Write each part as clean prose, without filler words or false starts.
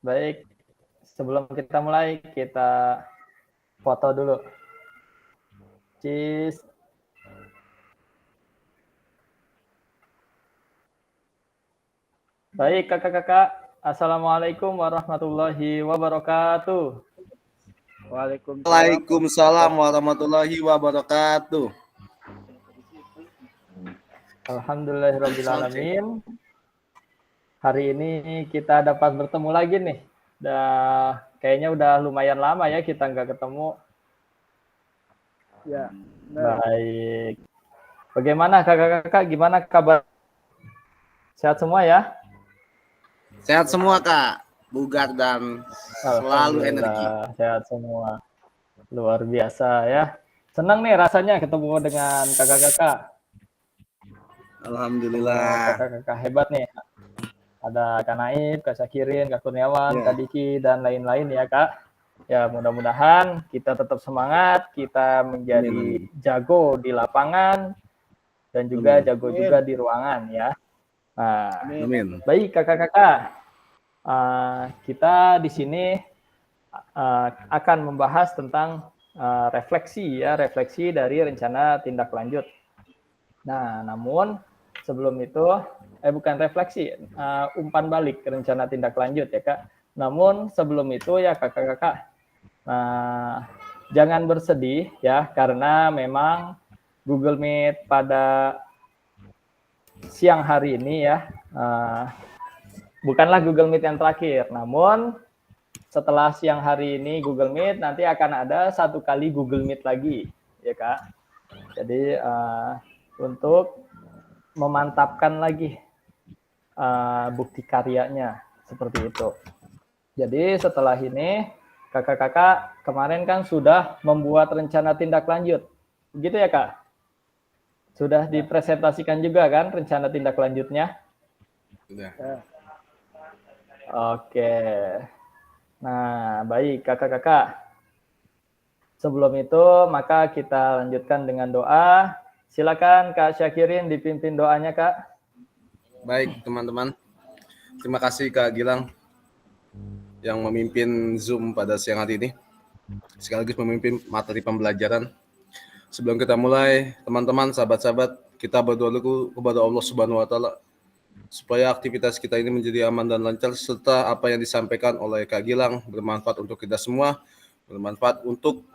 Baik, sebelum kita mulai, kita foto dulu. Cheese. Baik, kakak-kakak. Assalamualaikum warahmatullahi wabarakatuh. Waalaikumsalam warahmatullahi wabarakatuh. Alhamdulillahirrabbilalamin. Hari ini kita dapat bertemu lagi nih. Kayaknya udah lumayan lama ya kita nggak ketemu. Ya. Baik. Bagaimana kakak-kakak? Gimana kabar? Sehat semua ya? Sehat semua Kak, bugar dan selalu energi. Sehat semua. Luar biasa ya. Senang nih rasanya ketemu dengan kakak-kakak. Alhamdulillah. Kakak-kakak hebat nih. Ada Kak Naib, Kak Syakirin, Kak Kurniawan, Kak Diki, dan lain-lain ya Kak. Ya mudah-mudahan kita tetap semangat, kita menjadi jago di lapangan, dan juga jago juga di ruangan ya. Nah, baik kakak-kakak. Kita di sini akan membahas tentang refleksi dari rencana tindak lanjut. Nah, namun sebelum itu, bukan refleksi, umpan balik rencana tindak lanjut ya Kak. Namun sebelum itu ya kakak-kakak, jangan bersedih ya, karena memang Google Meet pada siang hari ini ya, bukanlah Google Meet yang terakhir, namun setelah siang hari ini Google Meet, nanti akan ada satu kali Google Meet lagi, ya Kak. Jadi untuk memantapkan lagi bukti karyanya, seperti itu. Jadi setelah ini, kakak-kakak kemarin kan sudah membuat rencana tindak lanjut, begitu ya Kak? Sudah dipresentasikan juga kan rencana tindak lanjutnya? Sudah. Oke. Nah, baik kakak-kakak. Sebelum itu, maka kita lanjutkan dengan doa. Silakan Kak Syakirin dipimpin doanya, Kak. Baik, teman-teman. Terima kasih Kak Gilang yang memimpin Zoom pada siang hari ini. Sekaligus memimpin materi pembelajaran. Sebelum kita mulai, teman-teman, sahabat-sahabat, kita berdoa dulu kepada Allah Subhanahu wa taala supaya aktivitas kita ini menjadi aman dan lancar, serta apa yang disampaikan oleh Kak Gilang bermanfaat untuk kita semua, bermanfaat untuk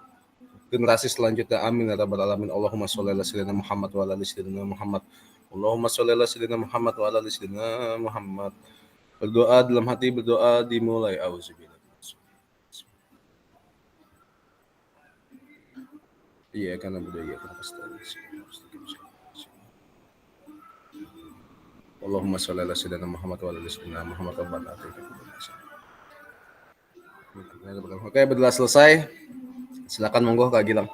generasi selanjutnya. Amin ya rabbal alamin. Allahumma sholli ala sayyidina Muhammad wa ala ali sayyidina Muhammad. Allahumma sholli ala sayyidina Muhammad wa ala ali sayyidina Muhammad. Berdoa dalam hati, berdoa dimulai. Auzubillah. Iya karena budaya karena Allahumma sholli ala sayyidina Muhammad wa ala ali sayyidina Muhammad. Oke, berdoa selesai. Silakan monggo Kak Gilang.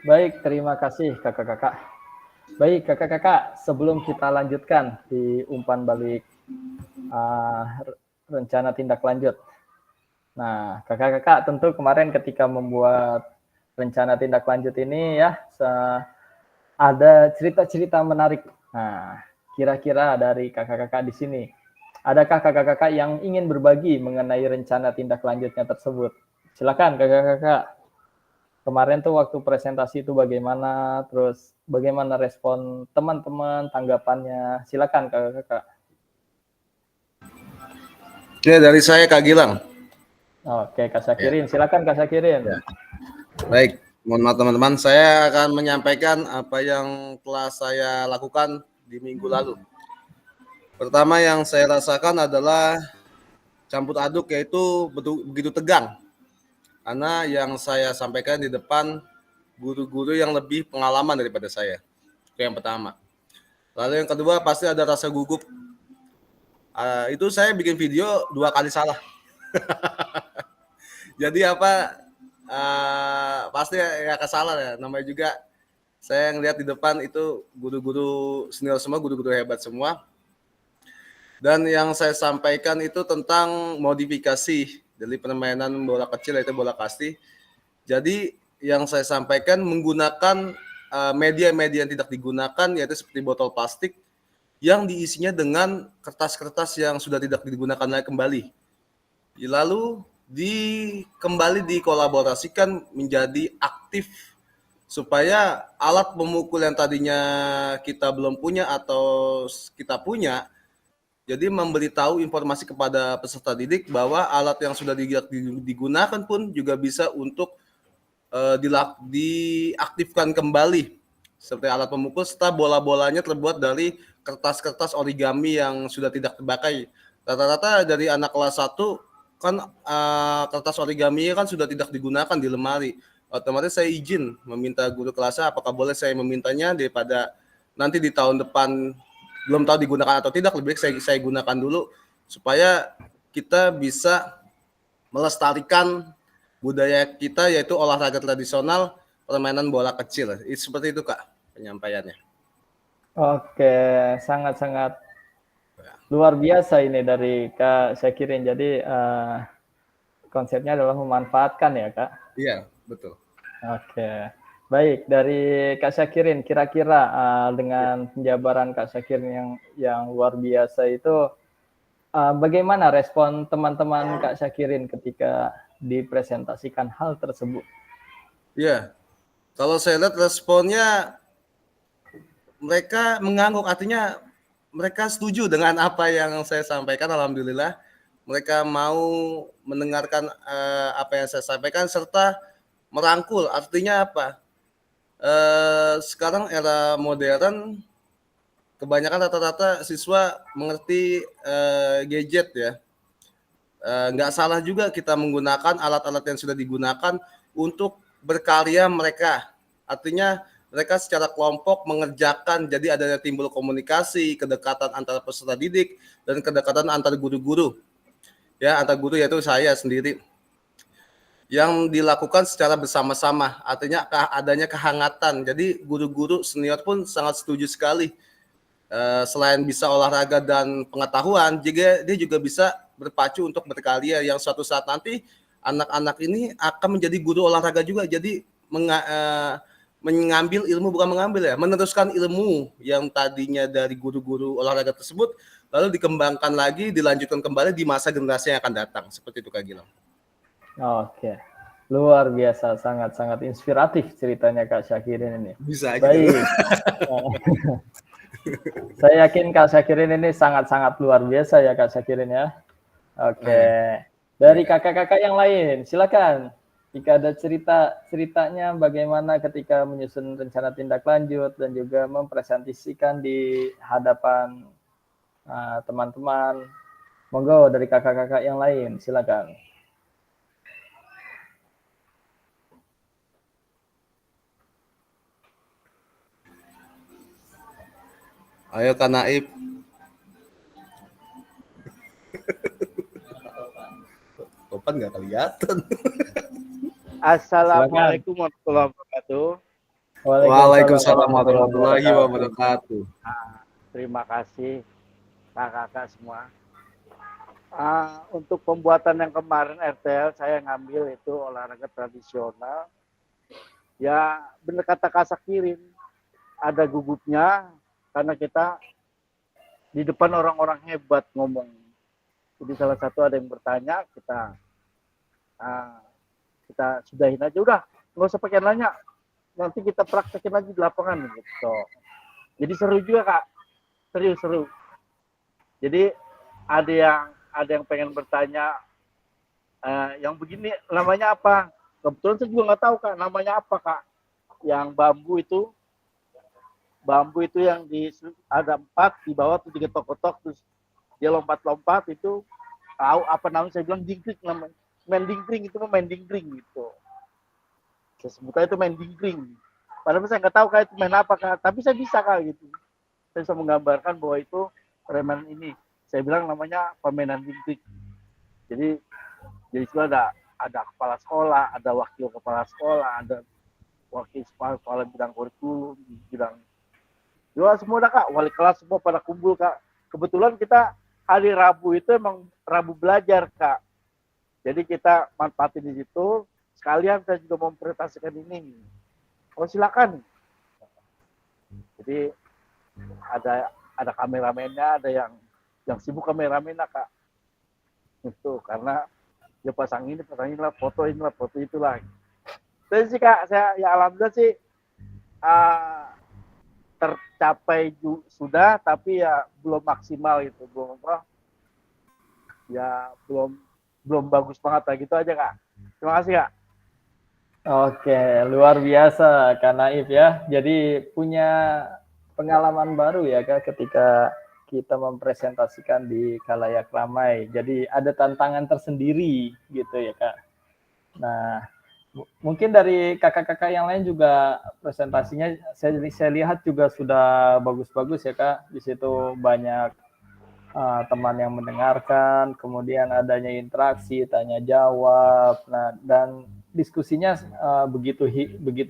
Baik, terima kasih kakak-kakak. Baik kakak-kakak, sebelum kita lanjutkan di umpan balik rencana tindak lanjut. Nah, kakak-kakak tentu kemarin ketika membuat rencana tindak lanjut ini ya, ada cerita-cerita menarik. Nah, kira-kira dari kakak-kakak di sini, adakah kakak-kakak yang ingin berbagi mengenai rencana tindak lanjutnya tersebut? Silakan kakak-kakak. Kemarin tuh waktu presentasi itu bagaimana, terus bagaimana respon teman-teman, tanggapannya? Silakan kakak-kakak. Oke, dari saya Kak Gilang. Oke, Kak Syakirin. Silakan Kak Syakirin. Ya. Baik, mohon maaf teman-teman, saya akan menyampaikan apa yang telah saya lakukan di minggu lalu. Pertama yang saya rasakan adalah campur aduk, yaitu begitu tegang. Karena yang saya sampaikan di depan guru-guru yang lebih pengalaman daripada saya. Itu yang pertama. Lalu yang kedua pasti ada rasa gugup. Itu saya bikin video 2 kali salah. Jadi pasti ya kesalah ya. Namanya juga saya ngelihat di depan itu guru-guru senior semua, guru-guru hebat semua. Dan yang saya sampaikan itu tentang modifikasi dari permainan bola kecil, yaitu bola kasti. Jadi yang saya sampaikan menggunakan media-media yang tidak digunakan, yaitu seperti botol plastik yang diisinya dengan kertas-kertas yang sudah tidak digunakan lagi kembali. lalu kembali dikolaborasikan menjadi aktif supaya alat pemukul yang tadinya kita belum punya atau kita punya, jadi memberitahu informasi kepada peserta didik bahwa alat yang sudah digunakan pun juga bisa untuk diaktifkan kembali. Seperti alat pemukul serta bola-bolanya terbuat dari kertas-kertas origami yang sudah tidak terpakai. Rata-rata dari anak kelas 1 kan kertas origami kan sudah tidak digunakan di lemari. Otomatis saya izin meminta guru kelasnya apakah boleh saya memintanya, daripada nanti di tahun depan belum tahu digunakan atau tidak, lebih baik saya gunakan dulu supaya kita bisa melestarikan budaya kita, yaitu olahraga tradisional permainan bola kecil. Seperti itu Kak penyampaiannya. Oke, sangat-sangat luar biasa ini dari Kak Syakirin. Jadi konsepnya adalah memanfaatkan ya Kak? Iya, betul. Oke, baik. Dari Kak Syakirin, kira-kira dengan penjabaran Kak Syakirin yang luar biasa itu, bagaimana respon teman-teman Kak Syakirin ketika dipresentasikan hal tersebut? Iya, kalau saya lihat responnya mereka mengangguk, artinya mereka setuju dengan apa yang saya sampaikan. Alhamdulillah mereka mau mendengarkan apa yang saya sampaikan serta merangkul. Artinya apa? Sekarang era modern, kebanyakan rata-rata siswa mengerti gadget ya. Nggak salah juga kita menggunakan alat-alat yang sudah digunakan untuk berkarya mereka. Artinya mereka secara kelompok mengerjakan, jadi adanya timbul komunikasi, kedekatan antara peserta didik dan kedekatan antar guru-guru. Ya, antar guru yaitu saya sendiri. Yang dilakukan secara bersama-sama, artinya adanya kehangatan. Jadi guru-guru senior pun sangat setuju sekali. Selain bisa olahraga dan pengetahuan, dia juga bisa berpacu untuk berkarya yang suatu saat nanti anak-anak ini akan menjadi guru olahraga juga. Jadi mengambil ilmu, bukan mengambil ya, meneruskan ilmu yang tadinya dari guru-guru olahraga tersebut, lalu dikembangkan lagi, dilanjutkan kembali di masa generasi yang akan datang. Seperti itu Kak Gilang. Oke, luar biasa, sangat-sangat inspiratif ceritanya Kak Syakirin ini. Bisa aja. Baik. Saya yakin Kak Syakirin ini sangat-sangat luar biasa ya Kak Syakirin ya. Oke. Dari kakak-kakak yang lain, silakan. Jika ada ceritanya bagaimana ketika menyusun rencana tindak lanjut dan juga mempresentasikan di hadapan teman-teman. Monggo dari kakak-kakak yang lain, silakan. Ayo Kak Naib. Topan nggak kelihatan. Assalamualaikum warahmatullahi wabarakatuh. Waalaikumsalam warahmatullahi wabarakatuh. Terima kasih kakak-kakak semua. Untuk pembuatan yang kemarin RTL saya ngambil itu olahraga tradisional. Ya benar kata Kak Syakirin, ada gugupnya karena kita di depan orang-orang hebat ngomong. Jadi salah satu ada yang bertanya, kita sudahin aja, udah nggak usah pakai nanya, nanti kita praktekin lagi di lapangan gitu. Jadi seru juga Kak, seru. Jadi ada yang pengen bertanya, yang begini namanya apa? Kebetulan saya juga nggak tahu Kak, namanya apa Kak? Yang bambu itu yang ada 4 di bawah tuh 3 tok-tok, terus dia lompat-lompat itu, tahu apa namanya? Saya bilang dingkring namanya. Main dingkring itu main dingkring gitu. Saya sebutnya itu main dingkring. Padahal saya nggak tahu Kak itu main apa Kak, tapi saya bisa Kak gitu. Saya bisa menggambarkan bahwa itu permainan ini. Saya bilang namanya permainan dingkring. Jadi itu ada kepala sekolah, ada wakil kepala sekolah, ada wakil kepala bidang kurikulum, bidang semua dah Kak, wali kelas semua pada kumpul Kak. Kebetulan kita hari Rabu itu emang Rabu belajar Kak. Jadi kita manfaatin di situ. Sekalian saya juga mempresentasikan ini. Oh silakan. Jadi ada kameramennya, ada yang sibuk kameramennya Kak. Itu karena dia pasang inilah, foto itulah. Jadi sih Kak, saya ya alhamdulillah sih tercapai sudah, tapi ya belum maksimal itu, belum apa, ya belum bagus banget lah gitu aja Kak. Terima kasih Kak. Oke, luar biasa Kak Naif ya. Jadi punya pengalaman baru ya Kak ketika kita mempresentasikan di khalayak ramai. Jadi ada tantangan tersendiri gitu ya Kak. Nah, mungkin dari kakak-kakak yang lain juga presentasinya saya lihat juga sudah bagus-bagus ya Kak. Di situ banyak teman yang mendengarkan, kemudian adanya interaksi, tanya jawab, nah dan diskusinya begitu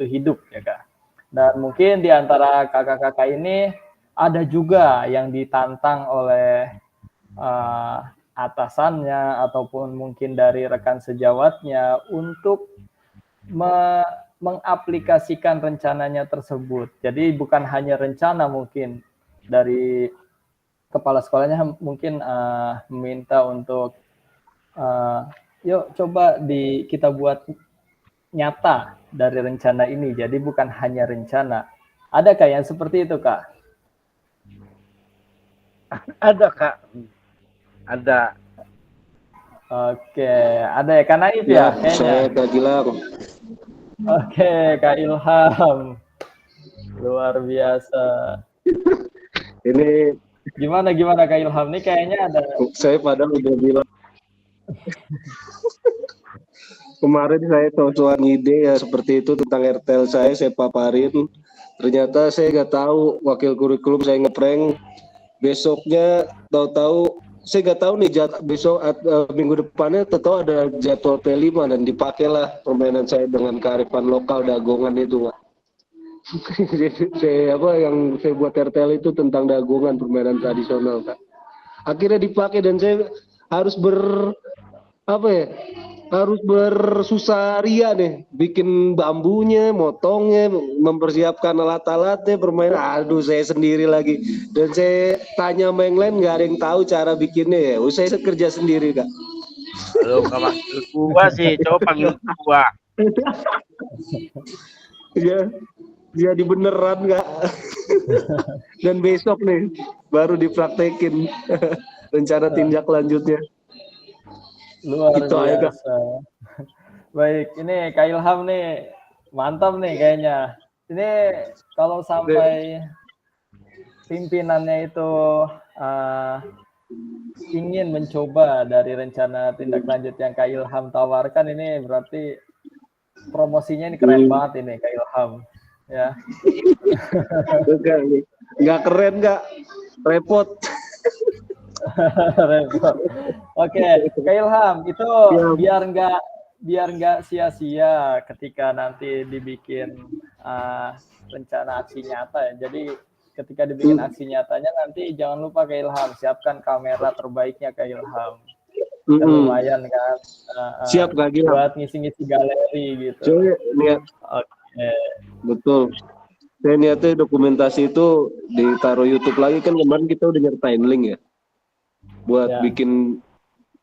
hidup ya Kak. Dan mungkin di antara kakak-kakak ini ada juga yang ditantang oleh atasannya ataupun mungkin dari rekan sejawatnya untuk mengaplikasikan rencananya tersebut. Jadi bukan hanya rencana mungkin dari kepala sekolahnya mungkin meminta untuk yuk coba kita buat nyata dari rencana ini. Jadi bukan hanya rencana. Adakah yang seperti itu Kak? Ada Kak, ada. Oke, ada ya Kak Naif ya kayaknya. Saya Kak Gilang. Oke, Kak Ilham. Luar biasa. Ini Gimana Kak Ilham? Ini kayaknya ada. saya padahal udah bilang. Kemarin saya soal ide ya seperti itu tentang RTL saya paparin. Ternyata saya nggak tahu wakil kurikulum saya ngeprank. Besoknya tahu-tahu saya nggak tahu nih besok minggu depannya tahu ada jadwal P5 dan dipakailah permainan saya dengan kearifan lokal dagongan itu Pak. Saya yang saya buat RTL itu tentang dagongan permainan tradisional Kak. Akhirnya dipakai dan saya harus harus bersusah ria nih, bikin bambunya, motongnya, mempersiapkan alat-alatnya, permainan. Aduh, saya sendiri lagi. Dan saya tanya sama yang lain, nggak ada yang tahu cara bikinnya ya. Saya kerja sendiri Kak. Halo, nggak panggil gua sih, coba panggil gua. Ya, jadi beneran Kak. Dan besok nih baru dipraktekin rencana tindak lanjutnya. Luar Gitu aja, Kak. biasa. Baik, ini Kak Ilham nih mantap nih kayaknya. Ini kalau sampai pimpinannya itu ingin mencoba dari rencana tindak lanjut yang Kak Ilham tawarkan, ini berarti promosinya ini keren banget ini Kak Ilham. Ya. Nggak keren Kak, repot. Repot. Oke, Kak Ilham, itu biar nggak sia-sia ketika nanti dibikin rencana aksi nyata ya. Jadi ketika dibikin aksi nyatanya nanti jangan lupa Kak Ilham siapkan kamera terbaiknya Kak Ilham. Kan lumayan kan. Siap Kak Gilang. Buat ngisi-ngisi galeri gitu. Saya niat. Oke. Betul. Saya niatnya dokumentasi itu ditaruh YouTube lagi, kan kemarin kita udah nyertain link ya. Buat bikin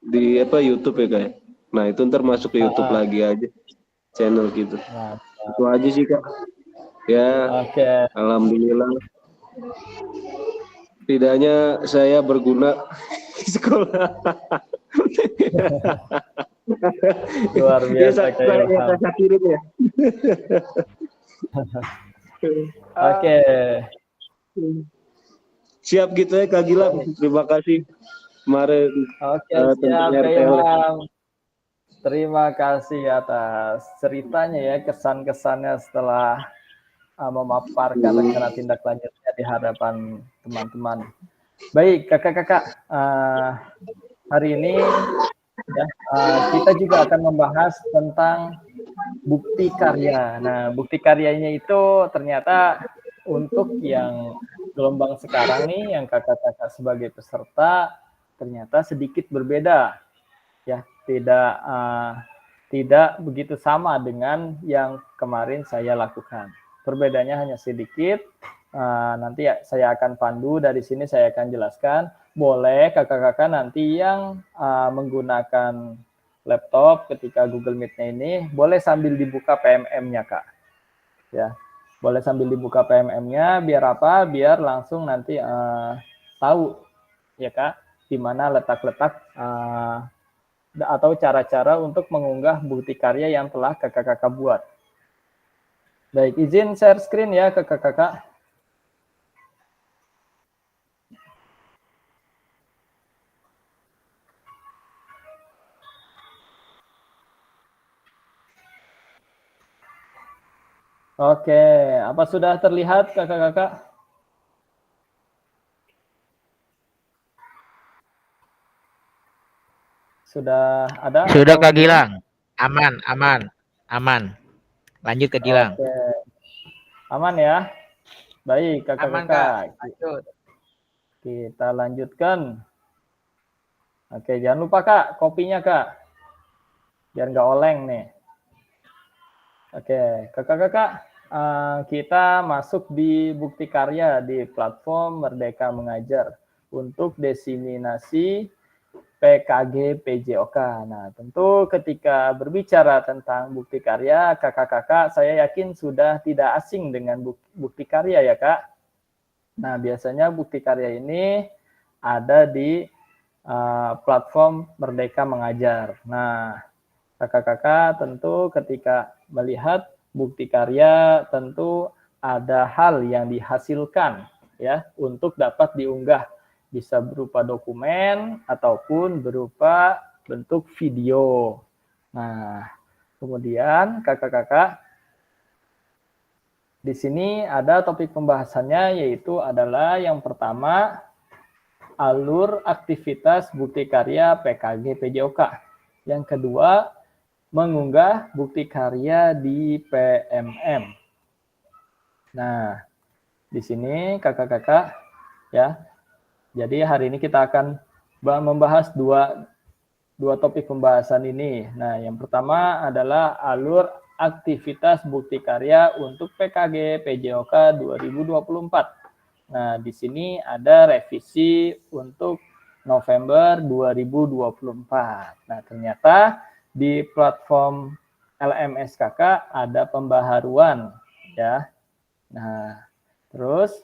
di YouTube ya Kak. Nah itu ntar masuk ke YouTube lagi aja channel gitu. Itu aja sih Kak. Ya. Alhamdulillah. Tidaknya saya berguna di sekolah. Luar biasa Kak Ilham. Ya. Oke. Siap gitu ya Kak Gilang. Terima kasih kemarin. Oke, siap Kak Ilham. Terima kasih atas ceritanya ya, kesan-kesannya setelah memaparkan rencana tindak lanjutnya di hadapan teman-teman. Baik, kakak-kakak, hari ini ya, kita juga akan membahas tentang bukti karya. Nah, bukti karyanya itu ternyata untuk yang gelombang sekarang nih, yang kakak-kakak sebagai peserta ternyata sedikit berbeda, ya, tidak begitu sama dengan yang kemarin saya lakukan. Perbedaannya hanya sedikit. Nanti saya akan pandu dari sini, saya akan jelaskan. Boleh kakak-kakak nanti yang menggunakan laptop ketika Google Meet-nya ini boleh sambil dibuka PMM-nya, Kak. Ya, boleh sambil dibuka PMM-nya biar apa? Biar langsung nanti tahu ya, Kak, di mana letak-letak atau cara-cara untuk mengunggah bukti karya yang telah kakak-kakak buat. Baik, izin share screen ya ke kakak-kakak. Oke, apa sudah terlihat kakak-kakak? Sudah ada? Sudah atau Kak belum? Gilang. Aman. Lanjut Kak Gilang. Oke, aman ya. Baik Aman Kak. kakak-kakak, Lanjut. kita lanjutkan. Oke, jangan lupa Kak, kopinya Kak, biar nggak oleng nih. Oke, kakak-kakak, kita masuk di bukti karya di platform Merdeka Mengajar untuk diseminasi PKG PJOK. Nah, tentu ketika berbicara tentang bukti karya, kakak-kakak saya yakin sudah tidak asing dengan bukti karya ya Kak. Nah, biasanya bukti karya ini ada di platform Merdeka Mengajar. Nah, kakak-kakak tentu ketika melihat bukti karya tentu ada hal yang dihasilkan ya untuk dapat diunggah, bisa berupa dokumen ataupun berupa bentuk video. Nah, kemudian kakak-kakak di sini ada topik pembahasannya, yaitu adalah yang pertama alur aktivitas bukti karya PKG PJOK. Yang kedua, mengunggah bukti karya di PMM. Nah, di sini kakak-kakak ya. Jadi hari ini kita akan membahas dua topik pembahasan ini. Nah, yang pertama adalah alur aktivitas bukti karya untuk PKG PJOK 2024. Nah, di sini ada revisi untuk November 2024. Nah, ternyata di platform LMSKK ada pembaharuan ya. Nah, terus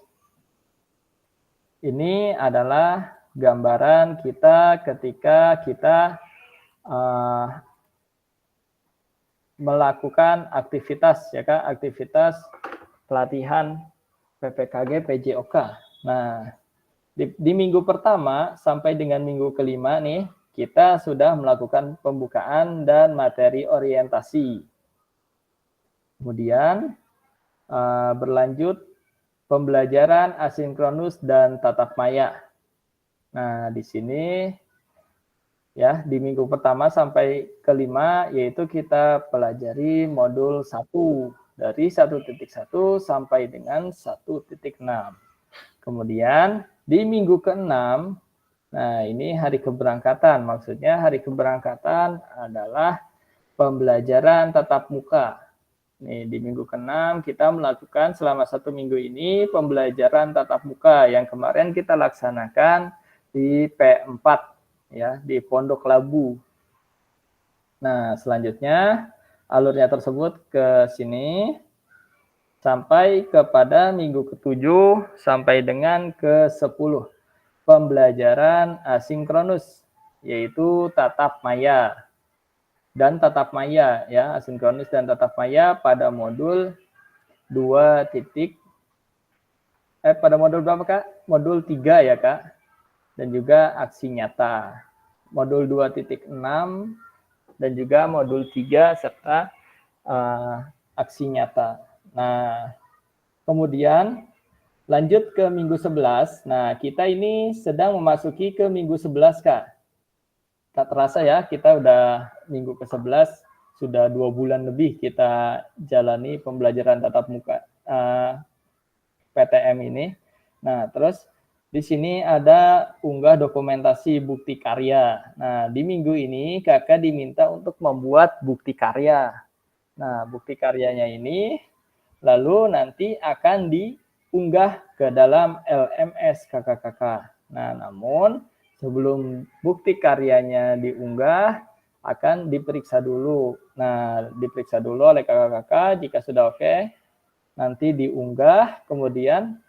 ini adalah gambaran kita ketika kita melakukan aktivitas ya Kak, aktivitas pelatihan PPKG PJOK. Nah, di minggu pertama sampai dengan minggu kelima nih, kita sudah melakukan pembukaan dan materi orientasi. Kemudian berlanjut pembelajaran asinkronus dan tatap maya. Nah, di sini ya di minggu pertama sampai kelima yaitu kita pelajari modul 1 dari 1.1 sampai dengan 1.6. Kemudian di minggu ke-6, nah ini hari keberangkatan. Maksudnya hari keberangkatan adalah pembelajaran tatap muka. Nih, di minggu ke-6 kita melakukan selama 1 minggu ini pembelajaran tatap muka yang kemarin kita laksanakan di P4 ya, di Pondok Labu. Nah, selanjutnya alurnya tersebut ke sini sampai kepada minggu ke-7 sampai dengan ke-10 pembelajaran asinkronus, yaitu tatap maya dan tatap maya ya, asinkronus dan tatap maya pada modul 2 pada modul berapa Kak? Modul 3 ya Kak. Dan juga aksi nyata. Modul 2.6 dan juga modul 3 serta aksi nyata. Nah, kemudian lanjut ke minggu 11. Nah, kita ini sedang memasuki ke minggu 11, Kak. Tak terasa ya, kita udah minggu ke-11, sudah 2 bulan lebih kita jalani pembelajaran tatap muka PTM ini. Nah, terus di sini ada unggah dokumentasi bukti karya. Nah, di minggu ini kakak diminta untuk membuat bukti karya. Nah, bukti karyanya ini lalu nanti akan diunggah ke dalam LMS kakak-kakak. Nah, namun sebelum bukti karyanya diunggah, akan diperiksa dulu. Nah, diperiksa dulu oleh kakak-kakak, jika sudah oke, nanti diunggah, kemudian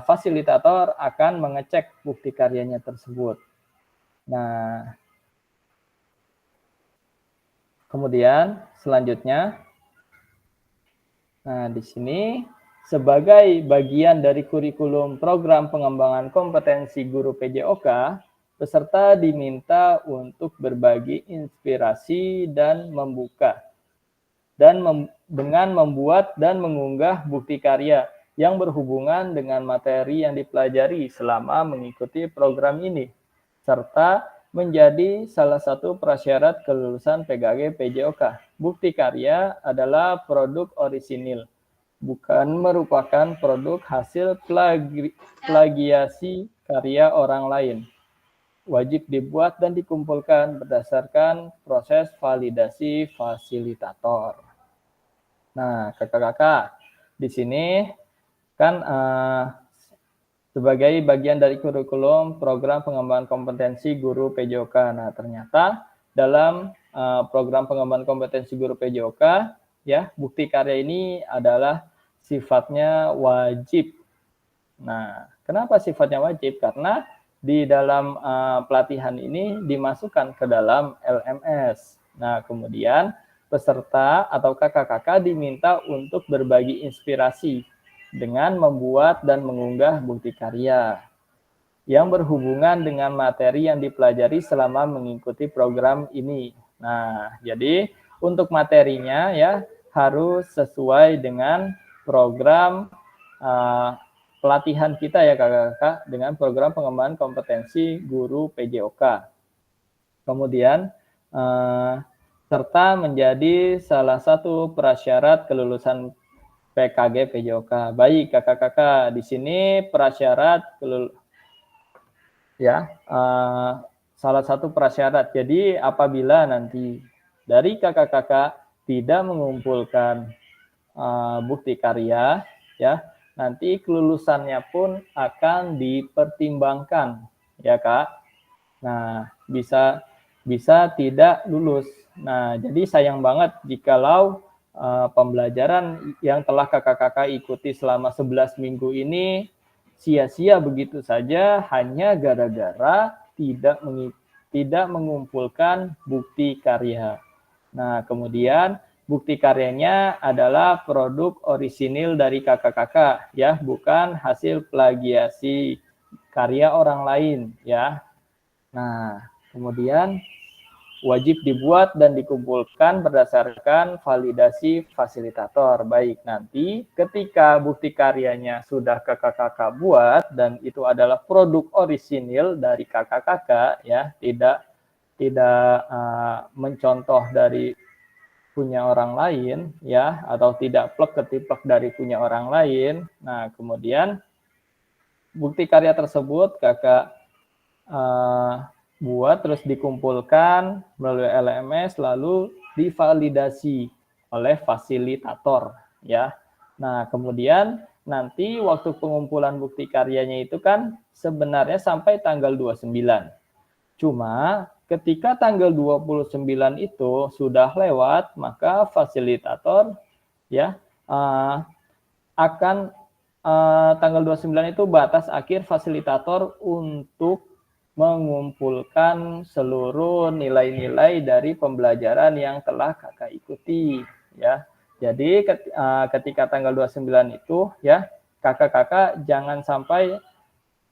fasilitator akan mengecek bukti karyanya tersebut. Nah, kemudian selanjutnya, nah di sini sebagai bagian dari kurikulum program pengembangan kompetensi guru PJOK, peserta diminta untuk berbagi inspirasi dan membuka dengan membuat dan mengunggah bukti karya yang berhubungan dengan materi yang dipelajari selama mengikuti program ini, serta menjadi salah satu prasyarat kelulusan PKG PJOK. Bukti karya adalah produk orisinil, bukan merupakan produk hasil plagiasi karya orang lain. Wajib dibuat dan dikumpulkan berdasarkan proses validasi fasilitator. Nah, kakak-kakak, di sini kan sebagai bagian dari kurikulum program pengembangan kompetensi guru PJOK. Nah, ternyata dalam program pengembangan kompetensi guru PJOK, ya, bukti karya ini adalah sifatnya wajib. Nah, kenapa sifatnya wajib? Karena di dalam pelatihan ini dimasukkan ke dalam LMS. Nah, kemudian peserta atau kakak-kakak diminta untuk berbagi inspirasi dengan membuat dan mengunggah bukti karya yang berhubungan dengan materi yang dipelajari selama mengikuti program ini. Nah, jadi untuk materinya ya harus sesuai dengan program pelatihan kita ya kakak-kakak, dengan program pengembangan kompetensi guru PJOK. Kemudian serta menjadi salah satu prasyarat kelulusan PKG PJOK. Baik kakak-kakak, di sini prasyarat salah satu prasyarat. Jadi apabila nanti dari kakak-kakak tidak mengumpulkan bukti karya, ya nanti kelulusannya pun akan dipertimbangkan, ya kak. Nah, bisa tidak lulus. Nah, jadi sayang banget jikalau pembelajaran yang telah kakak-kakak ikuti selama 11 minggu ini sia-sia begitu saja hanya gara-gara tidak mengumpulkan bukti karya. Nah, kemudian bukti karyanya adalah produk orisinil dari kakak-kakak, ya, bukan hasil plagiasi karya orang lain, ya. Nah, kemudian wajib dibuat dan dikumpulkan berdasarkan validasi fasilitator. Baik, nanti ketika bukti karyanya sudah kakak-kakak buat dan itu adalah produk orisinil dari kakak-kakak, ya, tidak mencontoh dari punya orang lain, ya, atau tidak plek-ketiplek dari punya orang lain. Nah, kemudian bukti karya tersebut kakak buat terus dikumpulkan melalui LMS lalu divalidasi oleh fasilitator, ya. Nah, kemudian nanti waktu pengumpulan bukti karyanya itu kan sebenarnya sampai tanggal 29. Cuma ketika tanggal 29 itu sudah lewat, maka fasilitator ya akan tanggal 29 itu batas akhir fasilitator untuk mengumpulkan seluruh nilai-nilai dari pembelajaran yang telah kakak ikuti, ya. Jadi ketika tanggal 29 itu ya kakak-kakak jangan sampai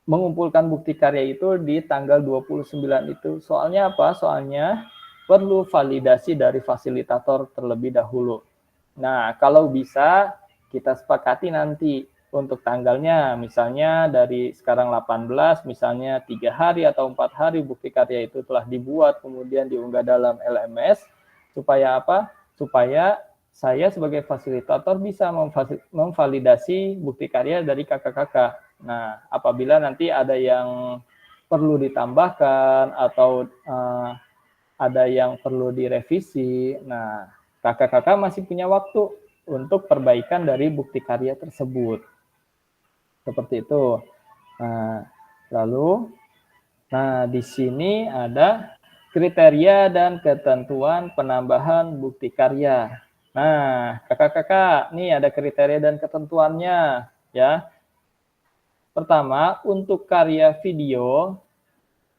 mengumpulkan bukti karya itu di tanggal 29 itu. Soalnya apa? Soalnya perlu validasi dari fasilitator terlebih dahulu. Nah, kalau bisa kita sepakati nanti untuk tanggalnya, misalnya dari sekarang 18, misalnya 3 hari atau 4 hari bukti karya itu telah dibuat, kemudian diunggah dalam LMS, supaya apa? Supaya saya sebagai fasilitator bisa memvalidasi bukti karya dari kakak-kakak. Nah, apabila nanti ada yang perlu ditambahkan atau ada yang perlu direvisi, nah kakak-kakak masih punya waktu untuk perbaikan dari bukti karya tersebut. Seperti itu. Nah, lalu, di sini ada kriteria dan ketentuan penambahan bukti karya. Nah, kakak-kakak, nih ada kriteria dan ketentuannya ya. Pertama, untuk karya video,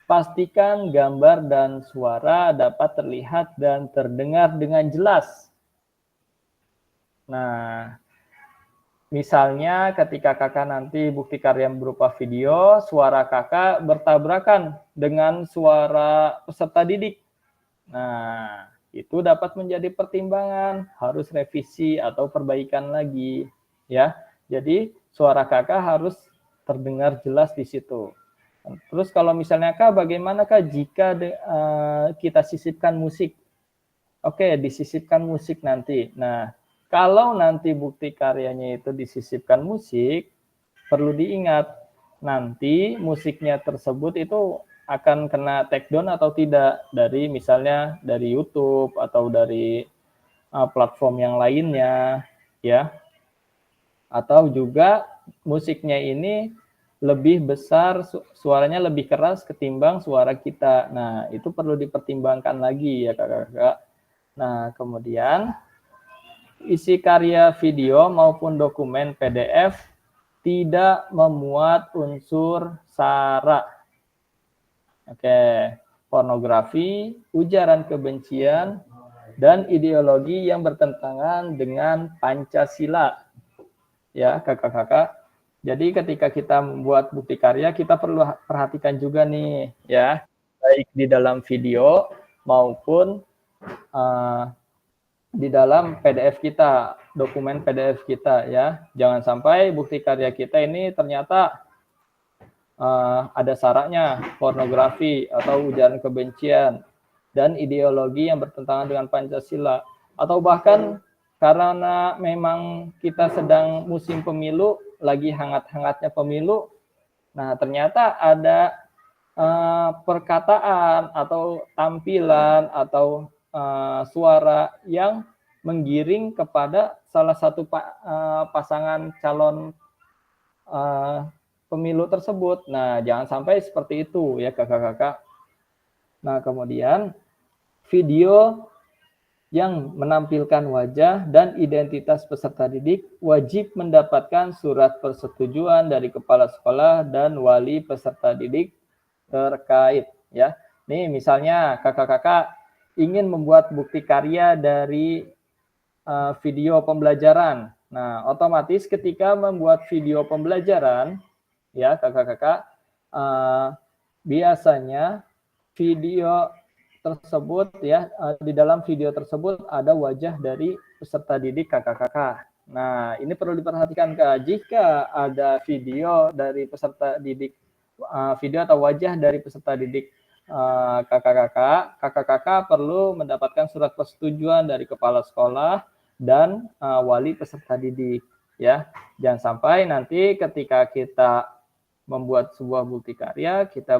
pastikan gambar dan suara dapat terlihat dan terdengar dengan jelas. Nah, misalnya ketika kakak nanti bukti karya berupa video, suara kakak bertabrakan dengan suara peserta didik. Nah, itu dapat menjadi pertimbangan, harus revisi atau perbaikan lagi. Ya, jadi suara kakak harus terdengar jelas di situ. Terus kalau misalnya Kak, bagaimana Kak jika kita sisipkan musik? Oke, disisipkan musik nanti. Nah, kalau nanti bukti karyanya itu disisipkan musik, perlu diingat, nanti musiknya tersebut itu akan kena take down atau tidak dari misalnya dari YouTube atau dari platform yang lainnya, ya. Atau juga musiknya ini lebih besar, suaranya lebih keras ketimbang suara kita. Nah, itu perlu dipertimbangkan lagi ya kakak-kakak. Nah, kemudian isi karya video maupun dokumen PDF tidak memuat unsur sara. Oke, pornografi, ujaran kebencian, dan ideologi yang bertentangan dengan Pancasila. Ya, kakak-kakak. Jadi ketika kita membuat bukti karya, kita perlu perhatikan juga nih, ya, baik di dalam video maupun di dalam PDF kita, dokumen PDF kita ya. Jangan sampai bukti karya kita ini ternyata ada syaratnya pornografi atau ujaran kebencian dan ideologi yang bertentangan dengan Pancasila, atau bahkan karena memang kita sedang musim pemilu, lagi hangat-hangatnya pemilu, nah ternyata ada perkataan atau tampilan atau suara yang menggiring kepada salah satu pasangan calon pemilu tersebut. Nah, jangan sampai seperti itu ya kakak-kakak. Nah, kemudian video yang menampilkan wajah dan identitas peserta didik wajib mendapatkan surat persetujuan dari kepala sekolah dan wali peserta didik terkait ya. Nih misalnya kakak-kakak ingin membuat bukti karya dari video pembelajaran. Nah, otomatis ketika membuat video pembelajaran, ya kakak-kakak, biasanya video tersebut ya di dalam video tersebut ada wajah dari peserta didik kakak-kakak. Nah, ini perlu diperhatikan Kak. Jika ada video dari peserta didik, video atau wajah dari peserta didik kakak-kakak perlu mendapatkan surat persetujuan dari kepala sekolah dan wali peserta didik ya. Jangan sampai nanti ketika kita membuat sebuah bukti karya, kita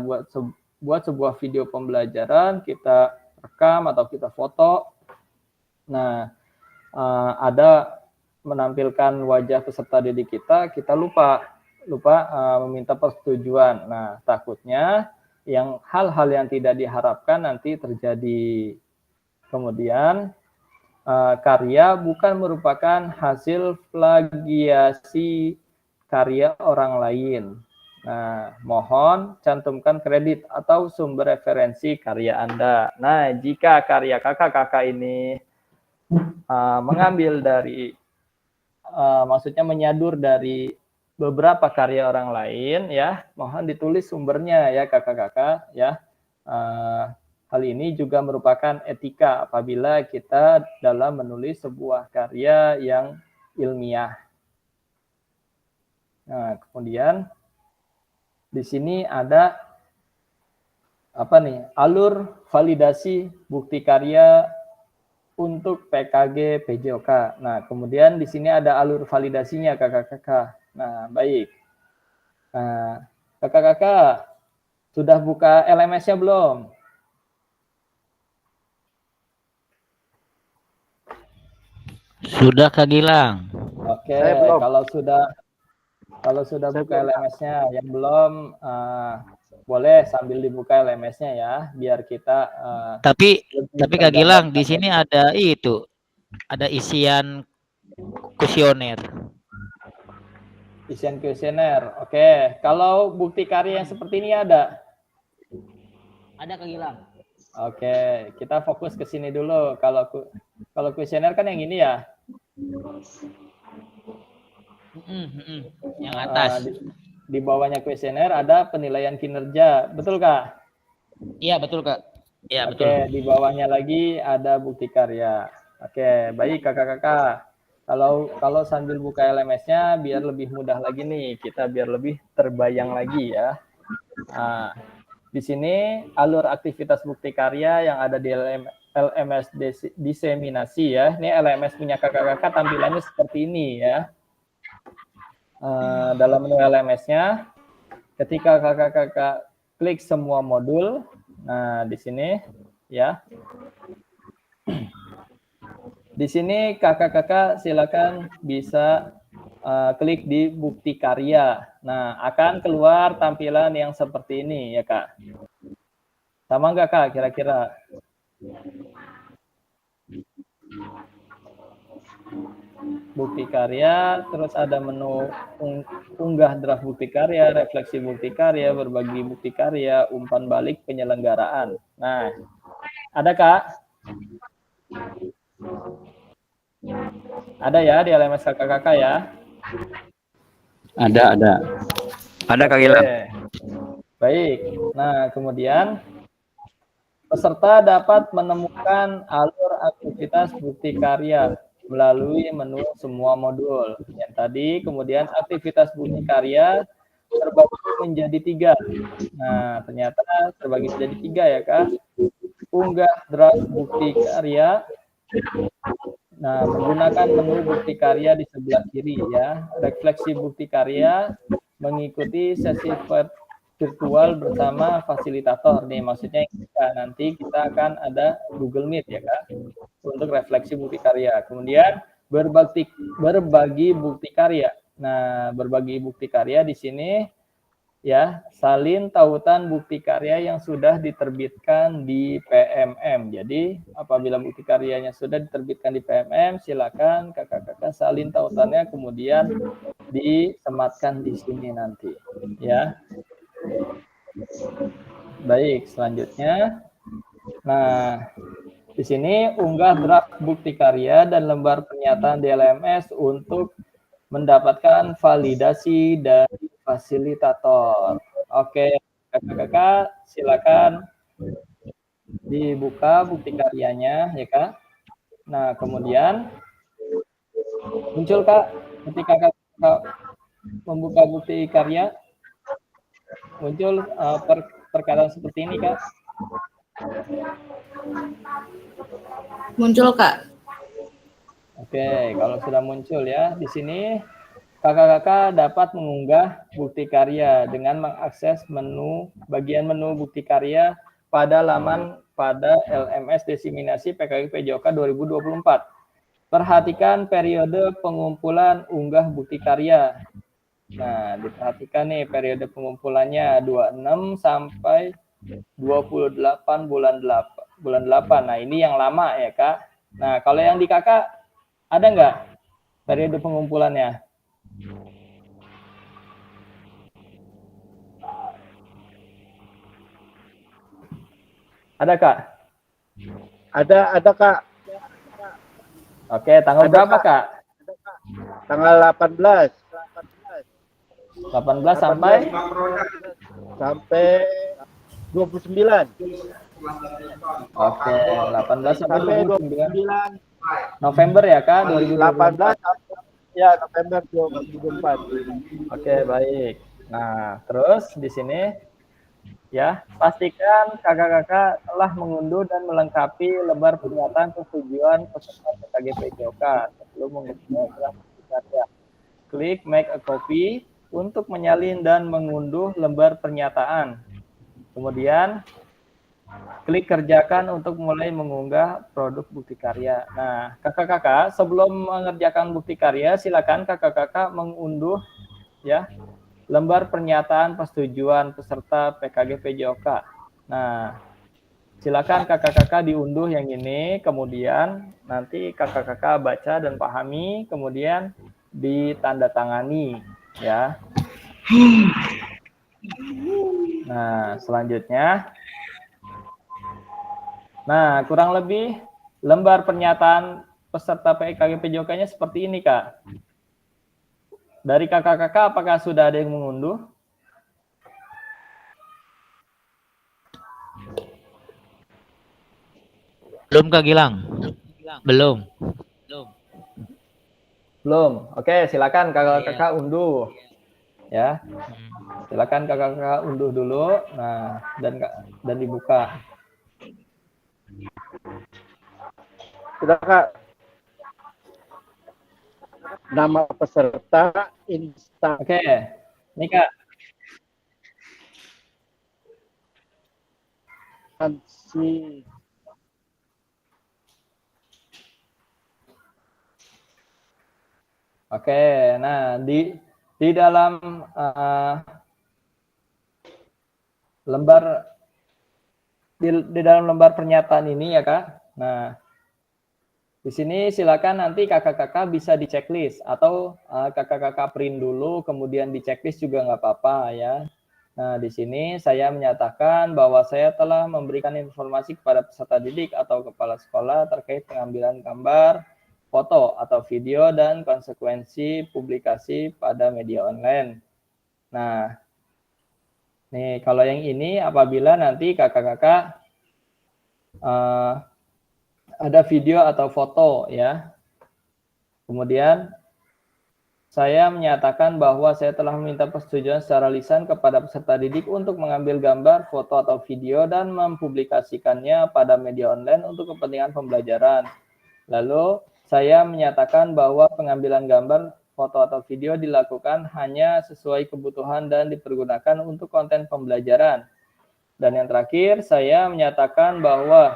buat sebuah video pembelajaran, kita rekam atau kita foto. Nah, ada menampilkan wajah peserta didik kita lupa meminta persetujuan. Nah, takutnya yang hal-hal yang tidak diharapkan nanti terjadi. Kemudian karya bukan merupakan hasil plagiasi karya orang lain. Nah, mohon cantumkan kredit atau sumber referensi karya Anda. Nah, jika karya kakak-kakak ini mengambil dari, maksudnya menyadur dari beberapa karya orang lain ya, mohon ditulis sumbernya ya kakak-kakak ya. Hal ini juga merupakan etika apabila kita dalam menulis sebuah karya yang ilmiah. Nah, kemudian di sini ada apa nih? Alur validasi bukti karya untuk PKG PJOK. Nah, kemudian di sini ada alur validasinya kakak-kakak. Nah, baik. Nah, kakak-kakak sudah buka LMS-nya belum? Sudah Kak Gilang. Oke, Saya belum. kalau sudah Saya buka belum. LMS-nya, yang belum boleh sambil dibuka LMS-nya ya, biar kita Tapi lebih Kak Gilang di tergambarkan sini lagi. ada isian kuesioner. Isian kuesioner. Oke, kalau bukti karya yang seperti ini ada. Ada Kak Gilang. Oke, kita fokus ke sini dulu. Kalau kuesioner kan yang ini ya. Yang atas. Di bawahnya kuesioner ada penilaian kinerja, betul Kak? Iya betul Kak. Iya betul. Oke, di bawahnya lagi ada bukti karya. Oke, baik kakak-kakak. Kalau sambil buka LMS-nya biar lebih mudah lagi nih, kita biar lebih terbayang lagi ya. Nah, di sini alur aktivitas bukti karya yang ada di LMS diseminasi ya. Ini LMS punya kakak-kakak tampilannya seperti ini ya. Dalam menu LMS-nya, ketika kakak-kakak klik semua modul, nah di sini ya. Di sini kakak-kakak silakan bisa klik di bukti karya. Nah, akan keluar tampilan yang seperti ini ya Kak. Sama nggak Kak kira-kira? Bukti karya, terus ada menu unggah draft bukti karya, refleksi bukti karya, berbagi bukti karya, umpan balik penyelenggaraan. Nah, ada Kak? Ada ya di LMS kakak-kakak ya? Ada. Ada Kak Gilang. Baik. Nah, kemudian peserta dapat menemukan alur aktivitas bukti karya melalui menu semua modul. Yang tadi, kemudian aktivitas bukti karya terbagi menjadi 3. Nah, ternyata terbagi menjadi 3 ya Kak. Unggah draft bukti karya. Nah, menggunakan menu bukti karya di sebelah kiri ya. Refleksi bukti karya mengikuti sesi virtual bersama fasilitator nih, maksudnya nanti kita akan ada Google Meet ya Kak untuk refleksi bukti karya. Kemudian berbagi bukti karya. Nah, berbagi bukti karya di sini ya, salin tautan bukti karya yang sudah diterbitkan di PMM. Jadi, apabila bukti karyanya sudah diterbitkan di PMM, silakan kakak-kakak salin tautannya kemudian disematkan di sini nanti ya. Baik, selanjutnya. Nah, di sini unggah draft bukti karya dan lembar pernyataan di LMS untuk mendapatkan validasi dari fasilitator. Oke, kakak-kakak silakan dibuka bukti karyanya ya Kak. Nah, kemudian muncul Kak ketika kakak membuka bukti karya, muncul perkataan seperti ini Kak. Muncul Kak. Oke, kalau sudah muncul ya di sini kakak-kakak dapat mengunggah bukti karya dengan mengakses bagian menu bukti karya pada laman pada LMS diseminasi PKG PJOK 2024. Perhatikan periode pengumpulan unggah bukti karya. Nah, diperhatikan nih periode pengumpulannya 26 sampai 28 bulan 8. Nah, ini yang lama ya, Kak. Nah, kalau yang di Kakak ada nggak periode pengumpulannya? Ada, Kak? Ada Kak. Oke, tanggal berapa, Kak? Tanggal 18. 18 sampai 29. Oke, 18 sampai 29 29 November ya, Kak? 2018. ya November 2024. Oke, baik. Nah, terus di sini ya, pastikan kakak-kakak telah mengunduh dan melengkapi lembar pernyataan persetujuan peserta PKG PJOK sebelum mengunduh draft bukti karya. Klik make a copy untuk menyalin dan mengunduh lembar pernyataan. Kemudian klik kerjakan untuk mulai mengunggah produk bukti karya. Nah, kakak-kakak sebelum mengerjakan bukti karya, silakan kakak-kakak mengunduh ya lembar pernyataan persetujuan peserta PKG PJOK. Nah, silakan kakak-kakak diunduh yang ini, kemudian nanti kakak-kakak baca dan pahami, kemudian ditandatangani, ya. Nah, selanjutnya, nah kurang lebih lembar pernyataan peserta PKG PJOK-nya seperti ini, Kak. Dari kakak-kakak, apakah sudah ada yang mengunduh? Belum Kak Gilang. Belum. Belum. Oke, silakan kakak-kakak unduh. Ya. Silakan kakak-kakak unduh dulu. Nah, dan dibuka. Sudah Kak. Nama peserta, instansi. Oke. Ini Kak. Oke, nah di dalam lembar di dalam lembar pernyataan ini ya Kak. Nah, di sini silakan nanti kakak-kakak bisa di checklist atau kakak-kakak print dulu kemudian di checklist juga nggak apa-apa ya. Nah, di sini saya menyatakan bahwa saya telah memberikan informasi kepada peserta didik atau kepala sekolah terkait pengambilan gambar, foto atau video dan konsekuensi publikasi pada media online. Nah, nih kalau yang ini apabila nanti kakak-kakak ada video atau foto ya. Kemudian saya menyatakan bahwa saya telah meminta persetujuan secara lisan kepada peserta didik untuk mengambil gambar, foto atau video dan mempublikasikannya pada media online untuk kepentingan pembelajaran. Lalu saya menyatakan bahwa pengambilan gambar, foto atau video dilakukan hanya sesuai kebutuhan dan dipergunakan untuk konten pembelajaran. Dan yang terakhir, saya menyatakan bahwa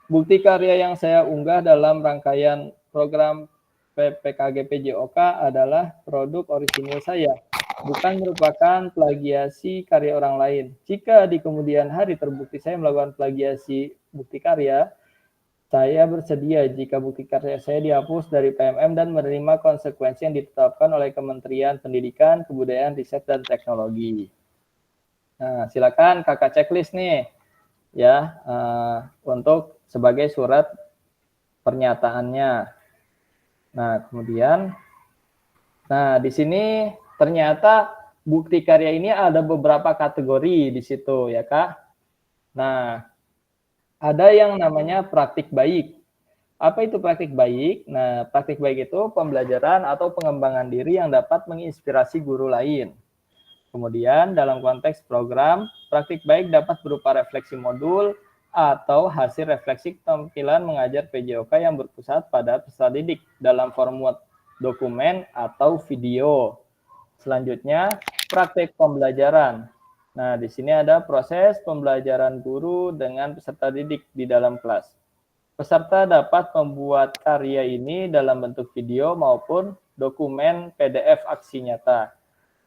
bukti karya yang saya unggah dalam rangkaian program PKG PJOK adalah produk orisinil saya, bukan merupakan plagiasi karya orang lain. Jika di kemudian hari terbukti saya melakukan plagiasi bukti karya, saya bersedia jika bukti karya saya dihapus dari PMM dan menerima konsekuensi yang ditetapkan oleh Kementerian Pendidikan, Kebudayaan, Riset, dan Teknologi. Nah, silakan kakak checklist nih, ya, untuk sebagai surat pernyataannya. Nah, kemudian, nah di sini ternyata bukti karya ini ada beberapa kategori di situ ya Kak. Nah, ada yang namanya praktik baik. Apa itu praktik baik? Nah, praktik baik itu pembelajaran atau pengembangan diri yang dapat menginspirasi guru lain. Kemudian dalam konteks program, praktik baik dapat berupa refleksi modul atau hasil refleksi keterampilan mengajar PJOK yang berpusat pada peserta didik dalam format dokumen atau video. Selanjutnya, praktik pembelajaran. Nah, di sini ada proses pembelajaran guru dengan peserta didik di dalam kelas. Peserta dapat membuat karya ini dalam bentuk video maupun dokumen PDF aksi nyata.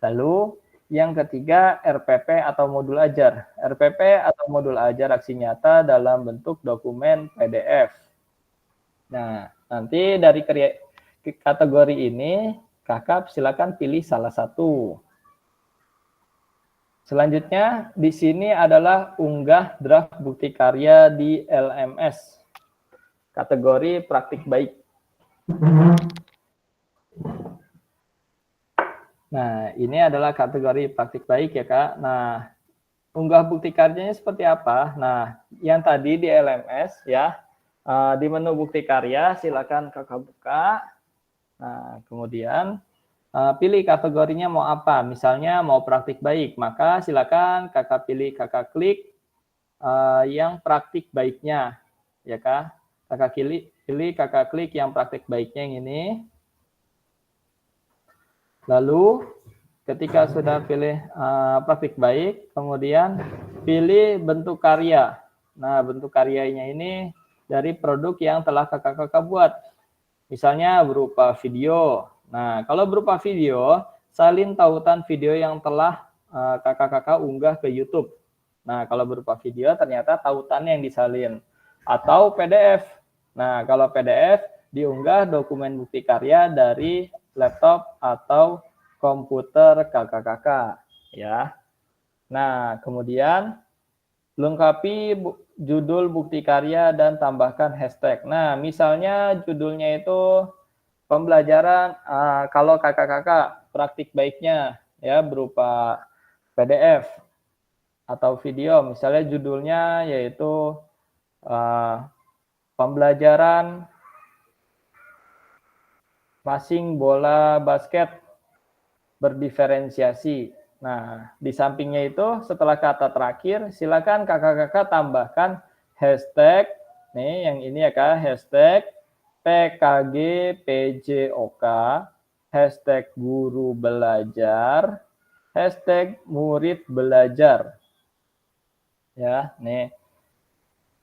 Lalu, yang ketiga, RPP atau modul ajar. RPP atau modul ajar aksi nyata dalam bentuk dokumen PDF. Nah, nanti dari kategori ini, kakak silakan pilih salah satu. Selanjutnya, di sini adalah unggah draft bukti karya di LMS. Kategori praktik baik. Nah, ini adalah kategori praktik baik ya, Kak. Nah, unggah bukti karyanya seperti apa? Nah, yang tadi di LMS ya, di menu bukti karya, silakan Kakak buka. Nah, kemudian pilih kategorinya mau apa. Misalnya mau praktik baik, maka silakan Kakak pilih, Kakak klik yang praktik baiknya. Ya, Kak. Kakak pilih, Kakak klik yang praktik baiknya yang ini. Lalu ketika sudah pilih praktik baik, kemudian pilih bentuk karya. Nah, bentuk karyanya ini dari produk yang telah kakak-kakak buat. Misalnya berupa video. Nah, kalau berupa video, salin tautan video yang telah kakak-kakak unggah ke YouTube. Nah, kalau berupa video ternyata tautannya yang disalin. Atau PDF. Nah, kalau PDF diunggah dokumen bukti karya dari laptop atau komputer kakak-kakak, ya. Nah, kemudian lengkapi judul bukti karya dan tambahkan hashtag. Nah, misalnya judulnya itu pembelajaran, kalau kakak-kakak praktik baiknya ya berupa PDF atau video, misalnya judulnya yaitu pembelajaran passing bola basket berdiferensiasi. Nah, di sampingnya itu setelah kata terakhir, silakan kakak-kakak tambahkan hashtag, nih yang ini ya Kak, hashtag PKG PJOK, hashtag guru belajar, hashtag murid belajar. Ya, nih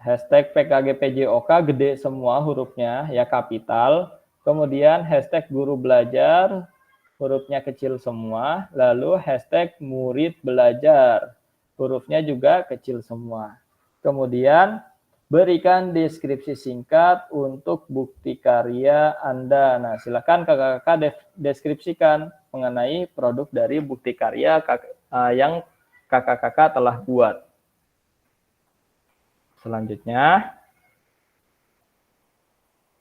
hashtag PKG PJOK gede semua hurufnya, ya kapital. Kemudian hashtag guru belajar, hurufnya kecil semua, lalu hashtag murid belajar, hurufnya juga kecil semua. Kemudian berikan deskripsi singkat untuk bukti karya Anda. Nah, silakan kakak-kakak deskripsikan mengenai produk dari bukti karya yang kakak-kakak telah buat. Selanjutnya,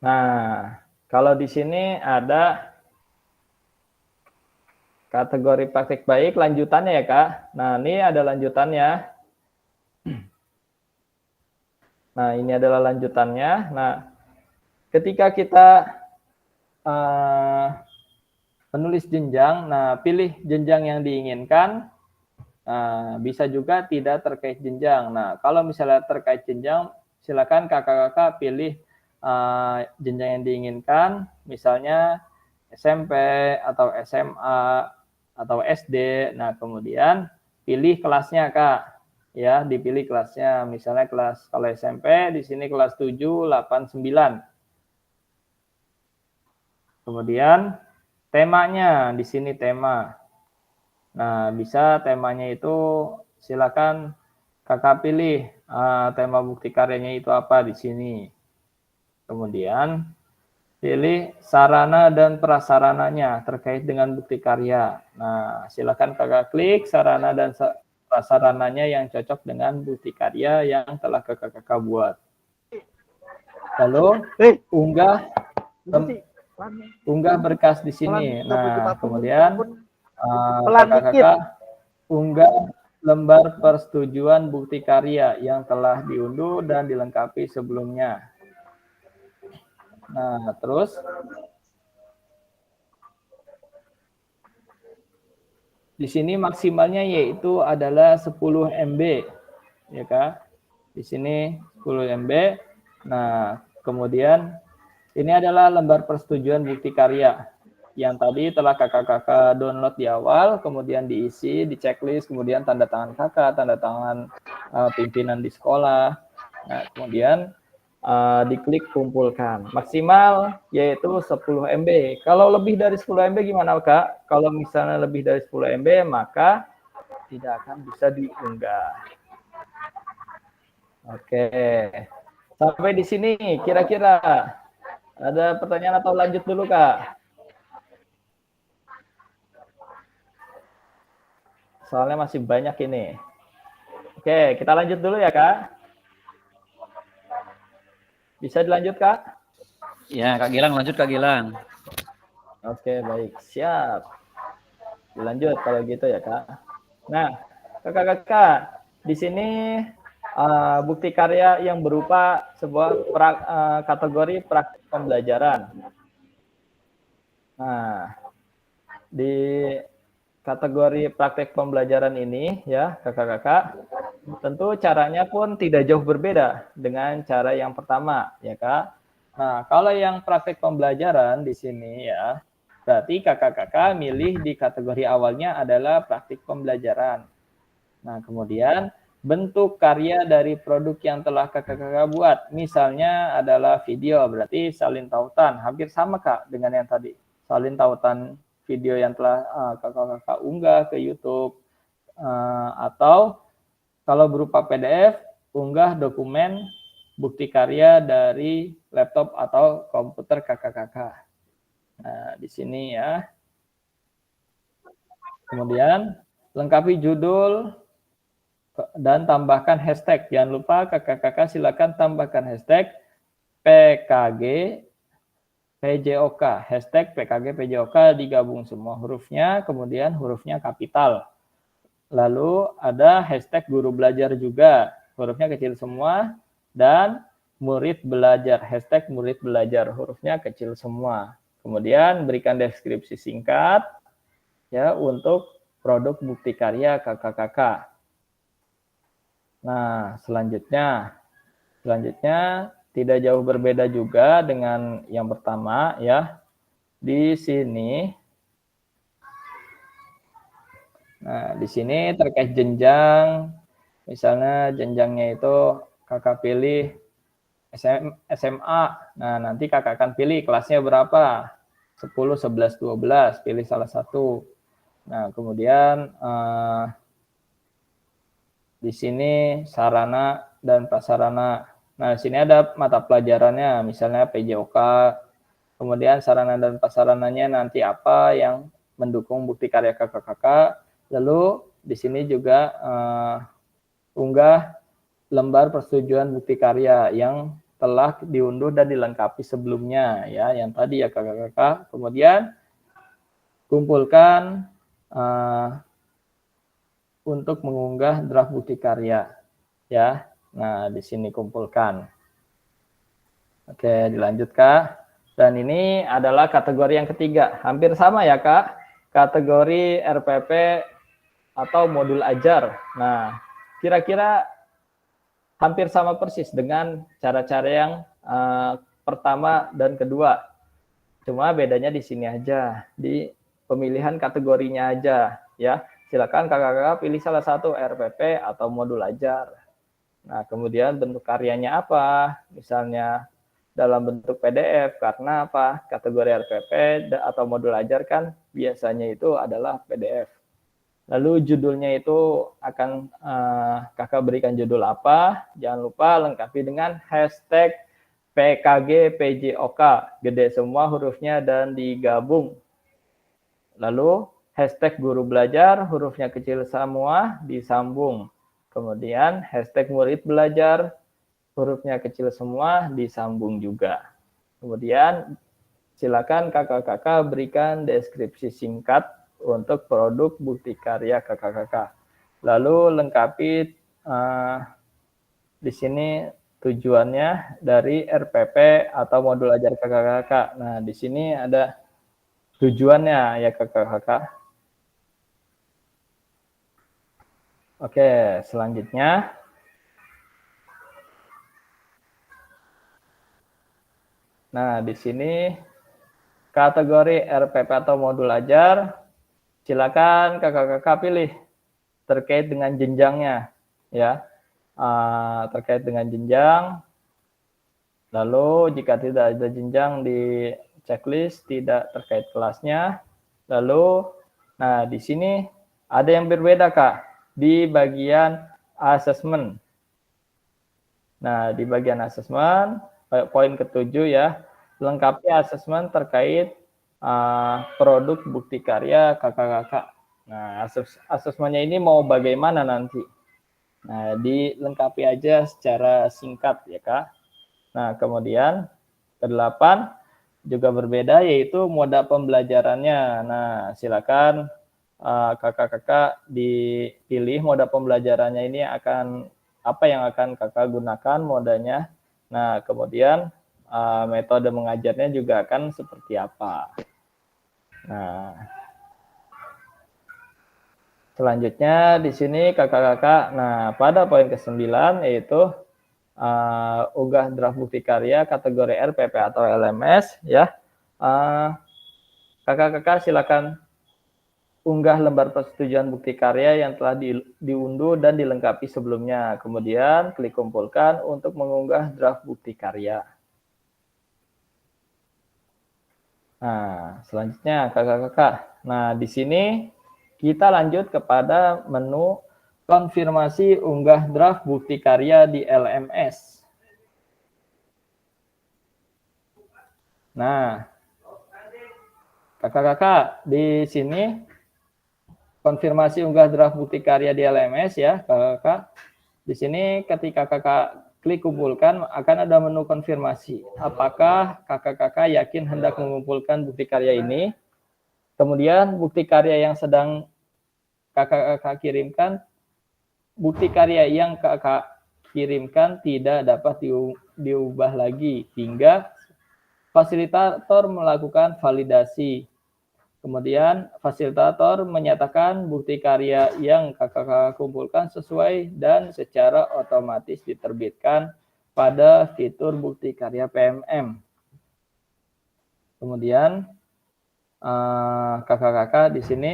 nah, kalau di sini ada kategori praktik baik, lanjutannya ya Kak. Nah, ini ada lanjutannya. Nah, ini adalah lanjutannya. Nah, ketika kita menulis jenjang, nah pilih jenjang yang diinginkan. Nah, bisa juga tidak terkait jenjang. Nah, kalau misalnya terkait jenjang, silakan kakak-kakak pilih jenjang yang diinginkan, misalnya SMP atau SMA atau SD. Nah, kemudian pilih kelasnya Kak. Ya, dipilih kelasnya. Misalnya kelas kalau SMP di sini kelas 7, 8, 9. Kemudian temanya di sini tema. Nah, bisa temanya itu silakan kakak pilih tema bukti karyanya itu apa di sini. Kemudian pilih sarana dan prasarananya terkait dengan bukti karya. Nah, silakan kakak klik sarana dan prasarananya yang cocok dengan bukti karya yang telah kakak-kakak buat. Lalu unggah berkas di sini. Nah, kemudian kakak-kakak unggah lembar persetujuan bukti karya yang telah diunduh dan dilengkapi sebelumnya. Nah, terus di sini maksimalnya yaitu adalah 10 MB, ya Kak. Di sini 10 MB. Nah, kemudian ini adalah lembar persetujuan bukti karya yang tadi telah kakak-kakak download di awal, kemudian diisi, di checklist, kemudian tanda tangan kakak, tanda tangan pimpinan di sekolah. Nah, kemudian diklik kumpulkan. Maksimal yaitu 10 MB. Kalau lebih dari 10 MB gimana Kak? Kalau misalnya lebih dari 10 MB maka tidak akan bisa diunggah. Oke. Sampai di sini kira-kira ada pertanyaan atau lanjut dulu Kak? Soalnya masih banyak ini. Oke, kita lanjut dulu ya Kak. Bisa dilanjut, Kak? Ya, Kak Gilang, lanjut Kak Gilang. Oke, baik. Siap. Dilanjut kalau gitu ya, Kak. Nah, kakak-kakak, di sini bukti karya yang berupa sebuah kategori praktik pembelajaran. Nah, di kategori praktik pembelajaran ini ya, kakak-kakak, tentu caranya pun tidak jauh berbeda dengan cara yang pertama, ya Kak. Nah, kalau yang praktik pembelajaran di sini ya, berarti kakak-kakak milih di kategori awalnya adalah praktik pembelajaran. Nah, kemudian bentuk karya dari produk yang telah kakak-kakak buat, misalnya adalah video, berarti salin tautan, hampir sama Kak dengan yang tadi. Salin tautan video yang telah kakak-kakak unggah ke YouTube, atau kalau berupa PDF, unggah dokumen bukti karya dari laptop atau komputer kakak-kakak. Nah, di sini ya. Kemudian lengkapi judul dan tambahkan hashtag. Jangan lupa kakak-kakak silakan tambahkan hashtag PKG PJOK. Hashtag PKG PJOK digabung semua hurufnya, kemudian hurufnya kapital. Lalu ada hashtag guru belajar juga, hurufnya kecil semua, dan murid belajar, hashtag murid belajar, hurufnya kecil semua. Kemudian berikan deskripsi singkat ya untuk produk bukti karya kakak-kakak. Nah, selanjutnya tidak jauh berbeda juga dengan yang pertama ya. Di sini Nah, di sini terkait jenjang, misalnya jenjangnya itu kakak pilih SMA. Nah, nanti kakak akan pilih kelasnya berapa? 10, 11, 12, pilih salah satu. Nah, kemudian di sini sarana dan prasarana. Nah, di sini ada mata pelajarannya, misalnya PJOK. Kemudian sarana dan prasarananya nanti apa yang mendukung bukti karya kakak-kakak. Lalu di sini juga unggah lembar persetujuan bukti karya yang telah diunduh dan dilengkapi sebelumnya ya, yang tadi ya kakak-kakak. Kemudian kumpulkan untuk mengunggah draft bukti karya ya. Nah, di sini kumpulkan. Oke, dilanjut Kak. Dan ini adalah kategori yang ketiga. Hampir sama ya Kak. Kategori RPP atau modul ajar. Nah, kira-kira hampir sama persis dengan cara-cara yang pertama dan kedua. Cuma bedanya di sini aja, di pemilihan kategorinya aja ya. Silakan kakak-kakak pilih salah satu RPP atau modul ajar. Nah, kemudian bentuk karyanya apa? Misalnya dalam bentuk PDF, karena apa? Kategori RPP atau modul ajar kan biasanya itu adalah PDF. Lalu judulnya itu akan kakak berikan judul apa. Jangan lupa lengkapi dengan hashtag PKG PJOK. Gede semua hurufnya dan digabung. Lalu hashtag guru belajar, hurufnya kecil semua, disambung. Kemudian hashtag murid belajar, hurufnya kecil semua, disambung juga. Kemudian silakan kakak-kakak berikan deskripsi singkat untuk produk bukti karya kakak-kakak. Lalu lengkapi di sini tujuannya dari RPP atau modul ajar kakak-kakak. Nah, di sini ada tujuannya ya kakak-kakak. Oke, selanjutnya nah, di sini kategori RPP atau modul ajar, silakan kakak-kakak pilih terkait dengan jenjangnya, ya. Terkait dengan jenjang. Lalu jika tidak ada jenjang di checklist, tidak terkait kelasnya. Lalu, nah di sini ada yang berbeda Kak di bagian assessment. Nah di bagian assessment, poin ke-7 ya, lengkapi assessment terkait produk bukti karya kakak-kakak. Nah assessmentnya ini mau bagaimana nanti? Nah dilengkapi aja secara singkat ya Kak. Nah, kemudian ke-8 juga berbeda yaitu moda pembelajarannya. Nah, silakan kakak-kakak dipilih moda pembelajarannya ini akan apa yang akan kakak gunakan modanya. Nah, kemudian metode mengajarnya juga akan seperti apa. Nah, selanjutnya di sini kakak-kakak, nah pada poin ke-9 yaitu unggah draft bukti karya kategori RPP atau LMS ya. Kakak-kakak silakan unggah lembar persetujuan bukti karya yang telah diunduh dan dilengkapi sebelumnya. Kemudian klik kumpulkan untuk mengunggah draft bukti karya. Nah, selanjutnya kakak-kakak. Nah, di sini kita lanjut kepada menu konfirmasi unggah draft bukti karya di LMS. Nah, kakak-kakak di sini konfirmasi unggah draft bukti karya di LMS ya, kakak. Di sini ketika kakak klik kumpulkan akan ada menu konfirmasi. Apakah kakak-kakak yakin hendak mengumpulkan bukti karya ini? Kemudian bukti karya yang sedang kakak-kakak kirimkan, bukti karya yang kakak kirimkan tidak dapat diubah lagi hingga fasilitator melakukan validasi. Kemudian fasilitator menyatakan bukti karya yang kakak kumpulkan sesuai dan secara otomatis diterbitkan pada fitur bukti karya PMM. Kemudian kakak-kakak di sini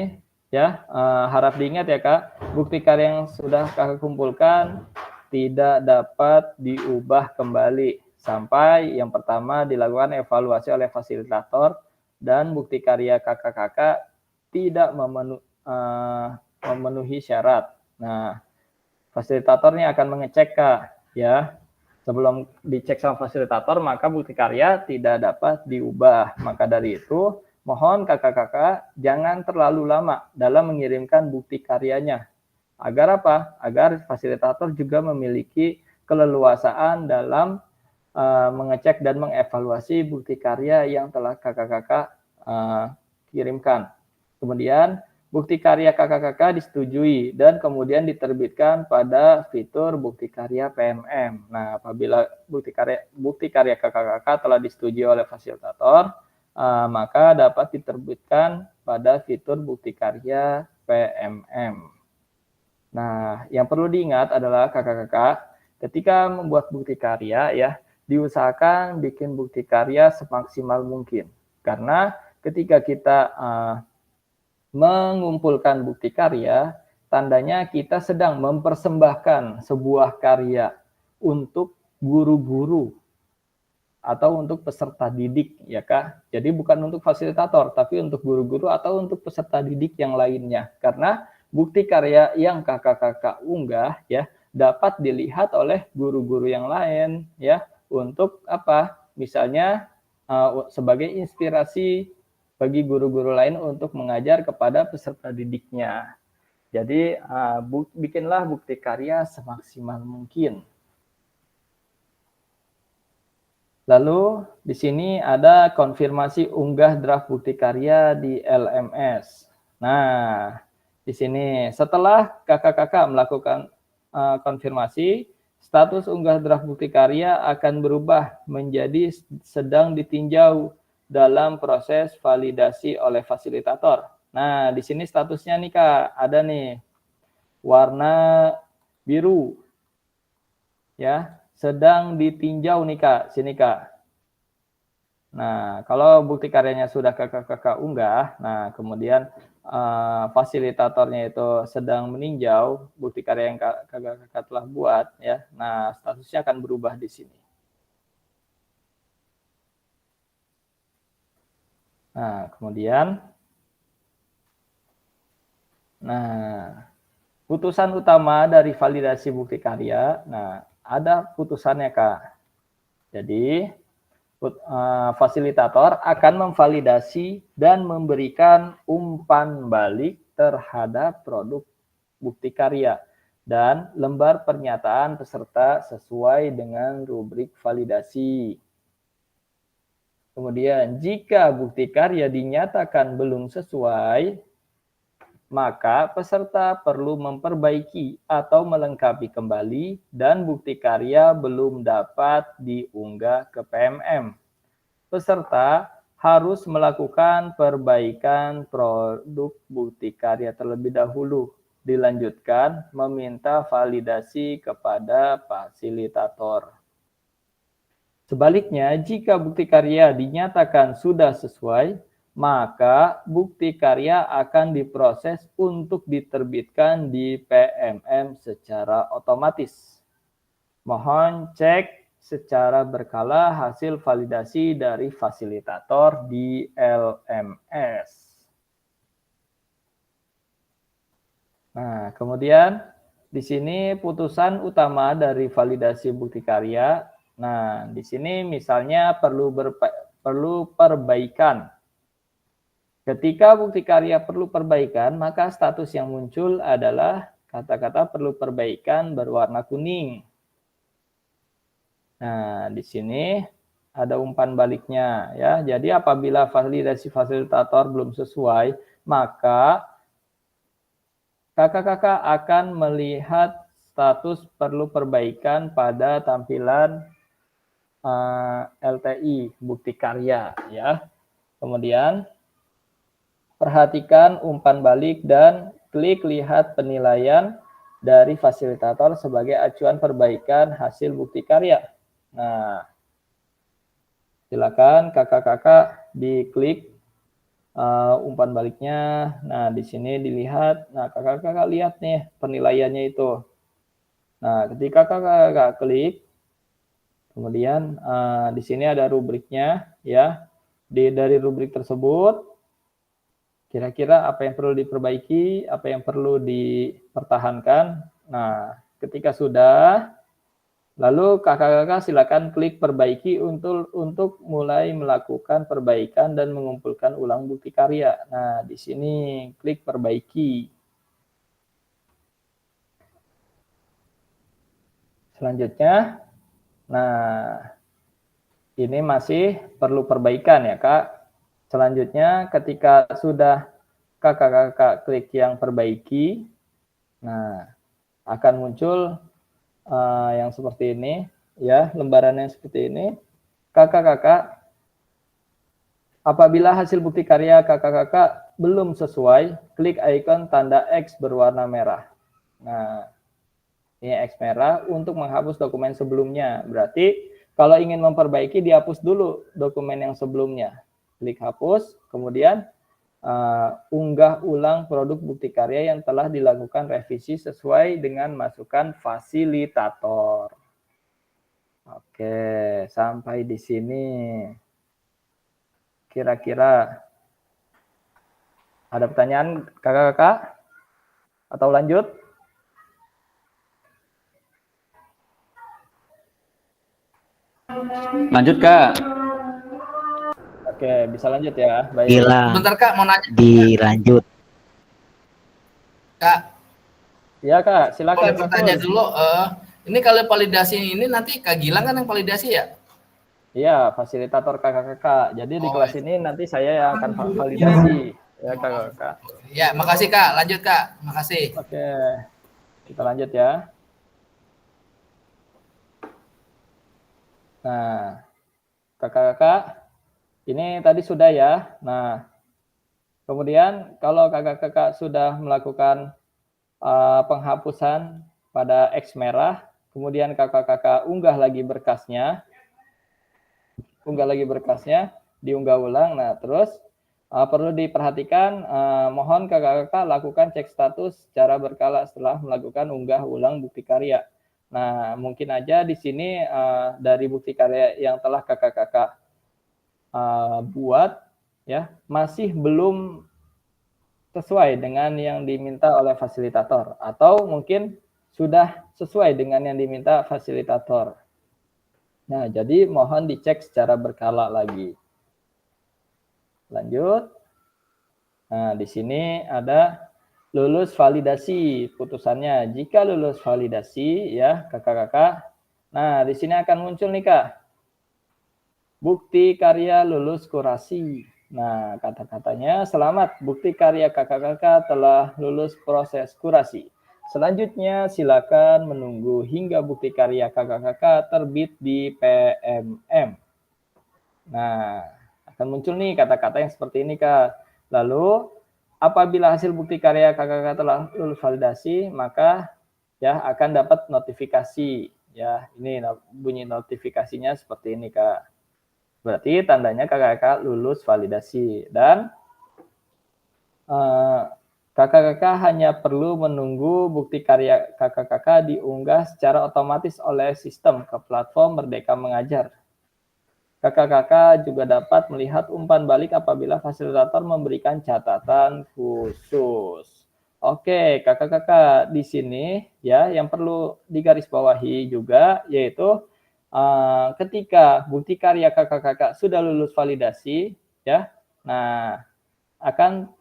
ya harap diingat ya kak, bukti karya yang sudah kakak kumpulkan tidak dapat diubah kembali sampai yang pertama dilakukan evaluasi oleh fasilitator dan bukti karya kakak-kakak tidak memenuhi syarat. Nah, fasilitatornya akan mengecek kak ya. Sebelum dicek sama fasilitator maka bukti karya tidak dapat diubah. Maka dari itu mohon kakak-kakak jangan terlalu lama dalam mengirimkan bukti karyanya. Agar apa? Agar fasilitator juga memiliki keleluasaan dalam mengecek dan mengevaluasi bukti karya yang telah kakak-kakak kirimkan. Kemudian bukti karya kakak-kakak disetujui dan kemudian diterbitkan pada fitur bukti karya PMM. Nah, apabila bukti karya kakak-kakak telah disetujui oleh fasilitator, maka dapat diterbitkan pada fitur bukti karya PMM. Nah, yang perlu diingat adalah kakak-kakak ketika membuat bukti karya ya, diusahakan bikin bukti karya semaksimal mungkin. Karena ketika kita mengumpulkan bukti karya, tandanya kita sedang mempersembahkan sebuah karya untuk guru-guru atau untuk peserta didik ya Kak. Jadi bukan untuk fasilitator, tapi untuk guru-guru atau untuk peserta didik yang lainnya. Karena bukti karya yang kakak-kakak unggah ya dapat dilihat oleh guru-guru yang lain ya untuk apa? Misalnya sebagai inspirasi bagi guru-guru lain untuk mengajar kepada peserta didiknya. Jadi bikinlah bukti karya semaksimal mungkin. Lalu di sini ada konfirmasi unggah draft bukti karya di LMS. Nah, di sini setelah kakak-kakak melakukan konfirmasi, status unggah draft bukti karya akan berubah menjadi sedang ditinjau dalam proses validasi oleh fasilitator. Nah, di sini statusnya nih Kak, ada nih warna biru. Ya, sedang ditinjau nih Kak, sini Kak. Nah, kalau bukti karyanya sudah kakak-kakak unggah, nah kemudian fasilitatornya itu sedang meninjau bukti karya yang kakak-kakak telah buat ya. Nah, statusnya akan berubah di sini. Nah, kemudian putusan utama dari validasi bukti karya. Nah, ada putusannya Kak. Jadi fasilitator akan memvalidasi dan memberikan umpan balik terhadap produk bukti karya dan lembar pernyataan peserta sesuai dengan rubrik validasi. Kemudian jika bukti karya dinyatakan belum sesuai, maka peserta perlu memperbaiki atau melengkapi kembali dan bukti karya belum dapat diunggah ke PMM. Peserta harus melakukan perbaikan produk bukti karya terlebih dahulu. Dilanjutkan meminta validasi kepada fasilitator. Sebaliknya, jika bukti karya dinyatakan sudah sesuai, maka bukti karya akan diproses untuk diterbitkan di PMM secara otomatis. Mohon cek secara berkala hasil validasi dari fasilitator di LMS. Nah, kemudian di sini putusan utama dari validasi bukti karya. Nah, di sini misalnya perlu perbaikan. Ketika bukti karya perlu perbaikan, maka status yang muncul adalah kata-kata perlu perbaikan berwarna kuning. Nah, di sini ada umpan baliknya ya. Jadi apabila validasi fasilitator belum sesuai, maka kakak-kakak akan melihat status perlu perbaikan pada tampilan LTI bukti karya ya. Kemudian perhatikan umpan balik dan klik lihat penilaian dari fasilitator sebagai acuan perbaikan hasil bukti karya. Nah, silakan kakak-kakak diklik umpan baliknya. Nah, di sini dilihat. Nah, kakak-kakak lihat nih penilaiannya itu. Nah, ketika kakak-kakak klik, kemudian di sini ada rubriknya ya. Dari rubrik tersebut, kira-kira apa yang perlu diperbaiki, apa yang perlu dipertahankan. Nah, ketika sudah, lalu kakak-kakak silakan klik perbaiki untuk mulai melakukan perbaikan dan mengumpulkan ulang bukti karya. Nah, di sini klik perbaiki. Selanjutnya, nah ini masih perlu perbaikan ya Kak. Selanjutnya ketika sudah kakak-kakak klik yang perbaiki, nah akan muncul yang seperti ini ya, lembaran yang seperti ini. Kakak-kakak, apabila hasil bukti karya kakak-kakak belum sesuai, klik ikon tanda X berwarna merah. Nah, ini X merah untuk menghapus dokumen sebelumnya. Berarti kalau ingin memperbaiki, dihapus dulu dokumen yang sebelumnya. Klik hapus, kemudian unggah ulang produk bukti karya yang telah dilakukan revisi sesuai dengan masukan fasilitator. Oke, sampai di sini. Kira-kira ada pertanyaan kakak-kakak? Atau lanjut? Lanjut, Kak. Oke, bisa lanjut ya. Baik. Gilang, Bentar Kak, mau nanya dilanjut. Kak, Ya Kak, silakan. boleh bertanya dulu. Ini kalau validasi ini nanti Kak Gilang kan yang validasi ya? Iya, fasilitator kakak-kakak. Jadi di kelas ini nanti saya yang akan validasi ya kakak-kakak. Ya, makasih Kak. Lanjut Kak. Makasih. Oke, kita lanjut ya. Nah, kakak-kakak, ini tadi sudah ya. Nah, kemudian kalau kakak-kakak sudah melakukan penghapusan pada X merah, kemudian kakak-kakak unggah lagi berkasnya, diunggah ulang. Nah, terus perlu diperhatikan, mohon kakak-kakak lakukan cek status secara berkala setelah melakukan unggah ulang bukti karya. Nah, mungkin aja di sini dari bukti karya yang telah kakak-kakak buat ya masih belum sesuai dengan yang diminta oleh fasilitator, atau mungkin sudah sesuai dengan yang diminta fasilitator. Nah, jadi mohon dicek secara berkala lagi. Lanjut. Nah, di sini ada lulus validasi putusannya. Jika lulus validasi ya kakak-kakak. Nah, di sini akan muncul nih Kak. Bukti karya lulus kurasi. Nah, kata-katanya selamat, bukti karya kakak-kakak telah lulus proses kurasi. Selanjutnya silakan menunggu hingga bukti karya kakak-kakak terbit di PMM. Nah, akan muncul nih kata-kata yang seperti ini Kak. Lalu apabila hasil bukti karya kakak-kakak telah lulus validasi, maka ya akan dapat notifikasi. Ya, ini bunyi notifikasinya seperti ini Kak. Berarti tandanya kakak-kakak lulus validasi. Dan Kakak-kakak hanya perlu menunggu bukti karya kakak-kakak diunggah secara otomatis oleh sistem ke platform Merdeka Mengajar. Kakak-kakak juga dapat melihat umpan balik apabila fasilitator memberikan catatan khusus. Oke, kakak-kakak di sini ya yang perlu digarisbawahi juga yaitu ketika bukti karya kakak-kakak sudah lulus validasi ya, nah akan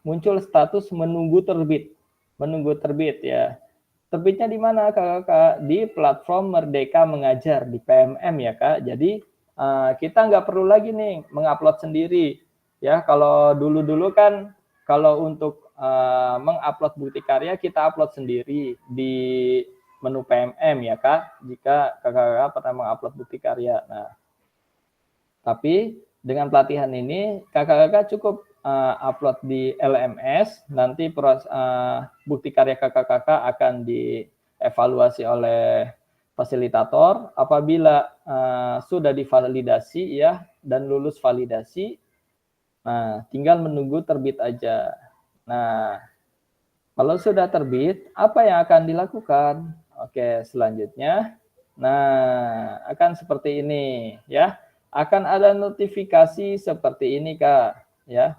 muncul status menunggu terbit ya. Terbitnya di mana kakak-kakak? Di platform Merdeka Mengajar di PMM ya kak. Jadi kita nggak perlu lagi nih mengupload sendiri ya. Kalau dulu kan kalau untuk mengupload bukti karya kita upload sendiri di menu PMM ya kak. Jika kakak-kakak pernah mengupload bukti karya. Nah, tapi dengan pelatihan ini kakak-kakak cukup upload di LMS. Nanti bukti karya kakak-kakak akan dievaluasi oleh fasilitator. Apabila sudah divalidasi ya dan lulus validasi, nah tinggal menunggu terbit aja. Nah, kalau sudah terbit, apa yang akan dilakukan? Oke, selanjutnya, nah akan seperti ini ya. Akan ada notifikasi seperti ini kak ya.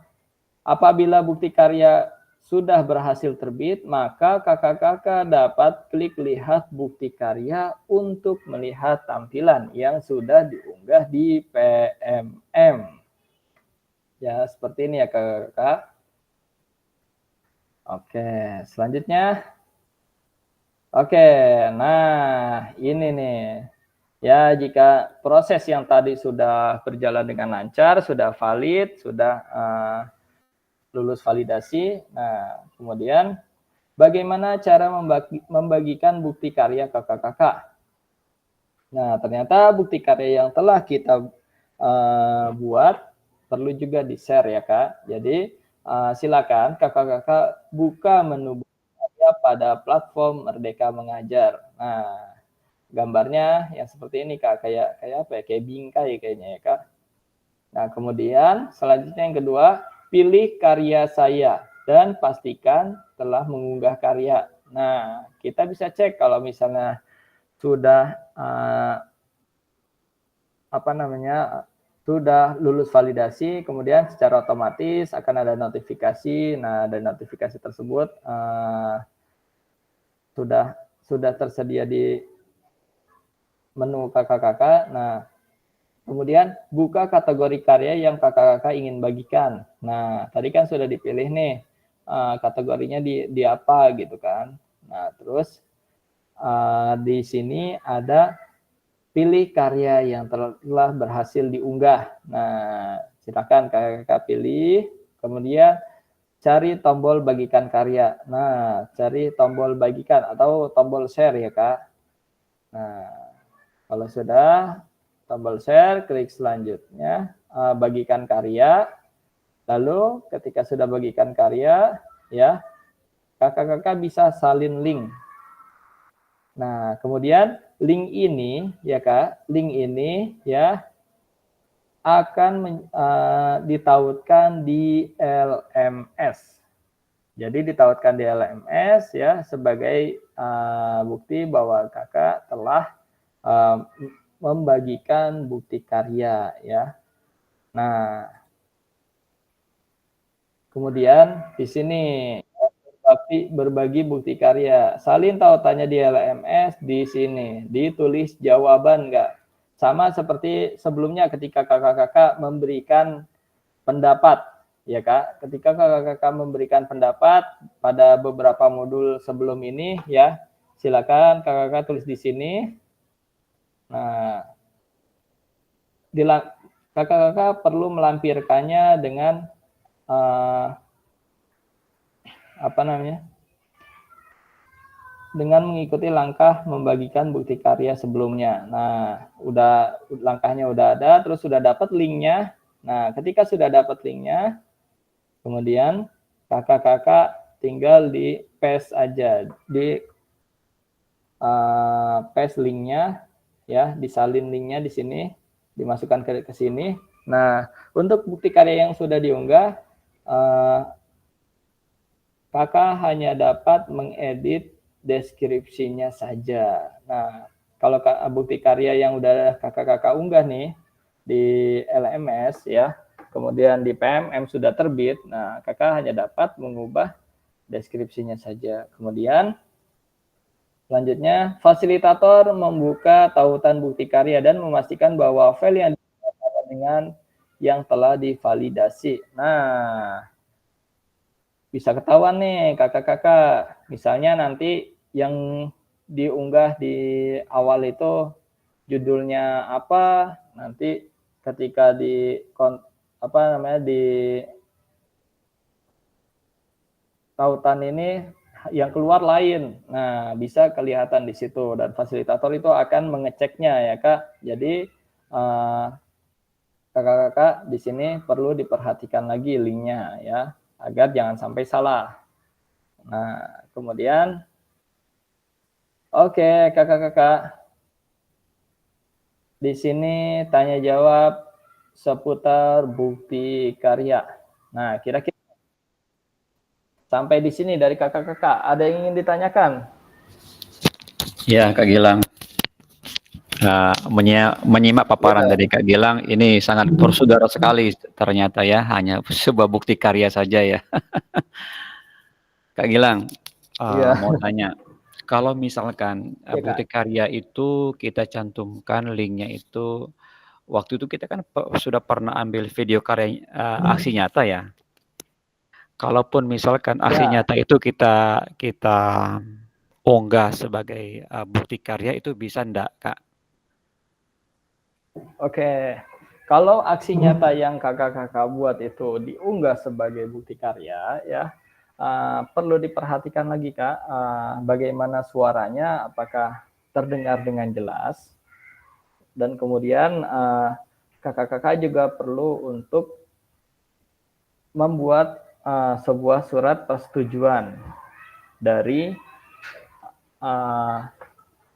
Apabila bukti karya sudah berhasil terbit, maka kakak-kakak dapat klik lihat bukti karya untuk melihat tampilan yang sudah diunggah di PMM. Ya, seperti ini ya kakak-kakak. Oke, selanjutnya. Oke, nah ini nih. Ya, jika proses yang tadi sudah berjalan dengan lancar, sudah valid, sudah lulus validasi. Nah, kemudian bagaimana cara membagikan bukti karya kakak-kakak? Nah, ternyata bukti karya yang telah kita buat perlu juga di-share ya, Kak. Jadi, silakan kakak-kakak buka menu bukti karya pada platform Merdeka Mengajar. Nah, gambarnya yang seperti ini, Kak. Kayak apa ya? Kayak bingkai kayaknya ya, Kak. Nah, kemudian selanjutnya yang kedua, pilih karya saya dan pastikan telah mengunggah karya. Nah, kita bisa cek kalau misalnya sudah sudah lulus validasi, kemudian secara otomatis akan ada notifikasi. Nah, dari notifikasi tersebut sudah tersedia di menu kakak-kakak. Nah, kemudian buka kategori karya yang kakak-kakak ingin bagikan. Nah, tadi kan sudah dipilih nih kategorinya di apa gitu kan. Nah, terus di sini ada pilih karya yang telah berhasil diunggah. Nah, silakan kakak-kakak pilih. Kemudian cari tombol bagikan karya. Nah, cari tombol bagikan atau tombol share ya kak. Nah, kalau sudah tombol share, klik selanjutnya, bagikan karya. Lalu ketika sudah bagikan karya, ya kakak-kakak bisa salin link. Nah, kemudian link ini, ya kak, link ini ya akan ditautkan di LMS. Jadi ditautkan di LMS ya sebagai bukti bahwa kakak telah membagikan bukti karya ya. Nah, kemudian di sini berbagi bukti karya. Salin tautannya di LMS di sini ditulis jawaban enggak. Sama seperti sebelumnya ketika kakak-kakak memberikan pendapat ya kak. Ketika kakak-kakak memberikan pendapat pada beberapa modul sebelum ini ya, silakan kakak-kakak tulis di sini. Nah, kakak-kakak perlu melampirkannya dengan dengan mengikuti langkah membagikan bukti karya sebelumnya. Nah, langkahnya udah ada, terus sudah dapat linknya. Nah, ketika sudah dapat linknya, kemudian kakak-kakak tinggal di paste aja, di paste linknya, ya, disalin linknya di sini, dimasukkan ke sini. Nah, untuk bukti karya yang sudah diunggah, kakak hanya dapat mengedit deskripsinya saja. Nah, kalau bukti karya yang udah kakak-kakak unggah nih di LMS ya, kemudian di PMM sudah terbit, nah kakak hanya dapat mengubah deskripsinya saja. Kemudian selanjutnya, fasilitator membuka tautan bukti karya dan memastikan bahwa file yang sama dengan yang telah divalidasi. Nah, bisa ketahuan nih kakak-kakak. Misalnya nanti yang diunggah di awal itu judulnya apa, nanti ketika di tautan ini yang keluar lain. Nah, bisa kelihatan di situ dan fasilitator itu akan mengeceknya ya, Kak. Jadi kakak-kakak di sini perlu diperhatikan lagi linknya ya, agar jangan sampai salah. Nah, kemudian oke, kakak-kakak. Di sini tanya jawab seputar bukti karya. Nah, kira-kira sampai di sini dari kakak-kakak, ada yang ingin ditanyakan? Ya, Kak Gilang. Menyimak paparan dari Kak Gilang, ini sangat bersaudara sekali ternyata ya, hanya sebuah bukti karya saja ya. Kak Gilang, Iya. mau tanya, kalau misalkan Iya, Kak. bukti karya itu kita cantumkan linknya itu, waktu itu kita kan sudah pernah ambil video karya aksi nyata ya. Kalaupun misalkan aksi Ya. nyata itu kita unggah sebagai bukti karya itu bisa enggak, Kak? Oke, kalau aksi nyata yang kakak-kakak buat itu diunggah sebagai bukti karya, ya perlu diperhatikan lagi Kak, bagaimana suaranya, apakah terdengar dengan jelas, dan kemudian kakak-kakak juga perlu untuk membuat sebuah surat persetujuan dari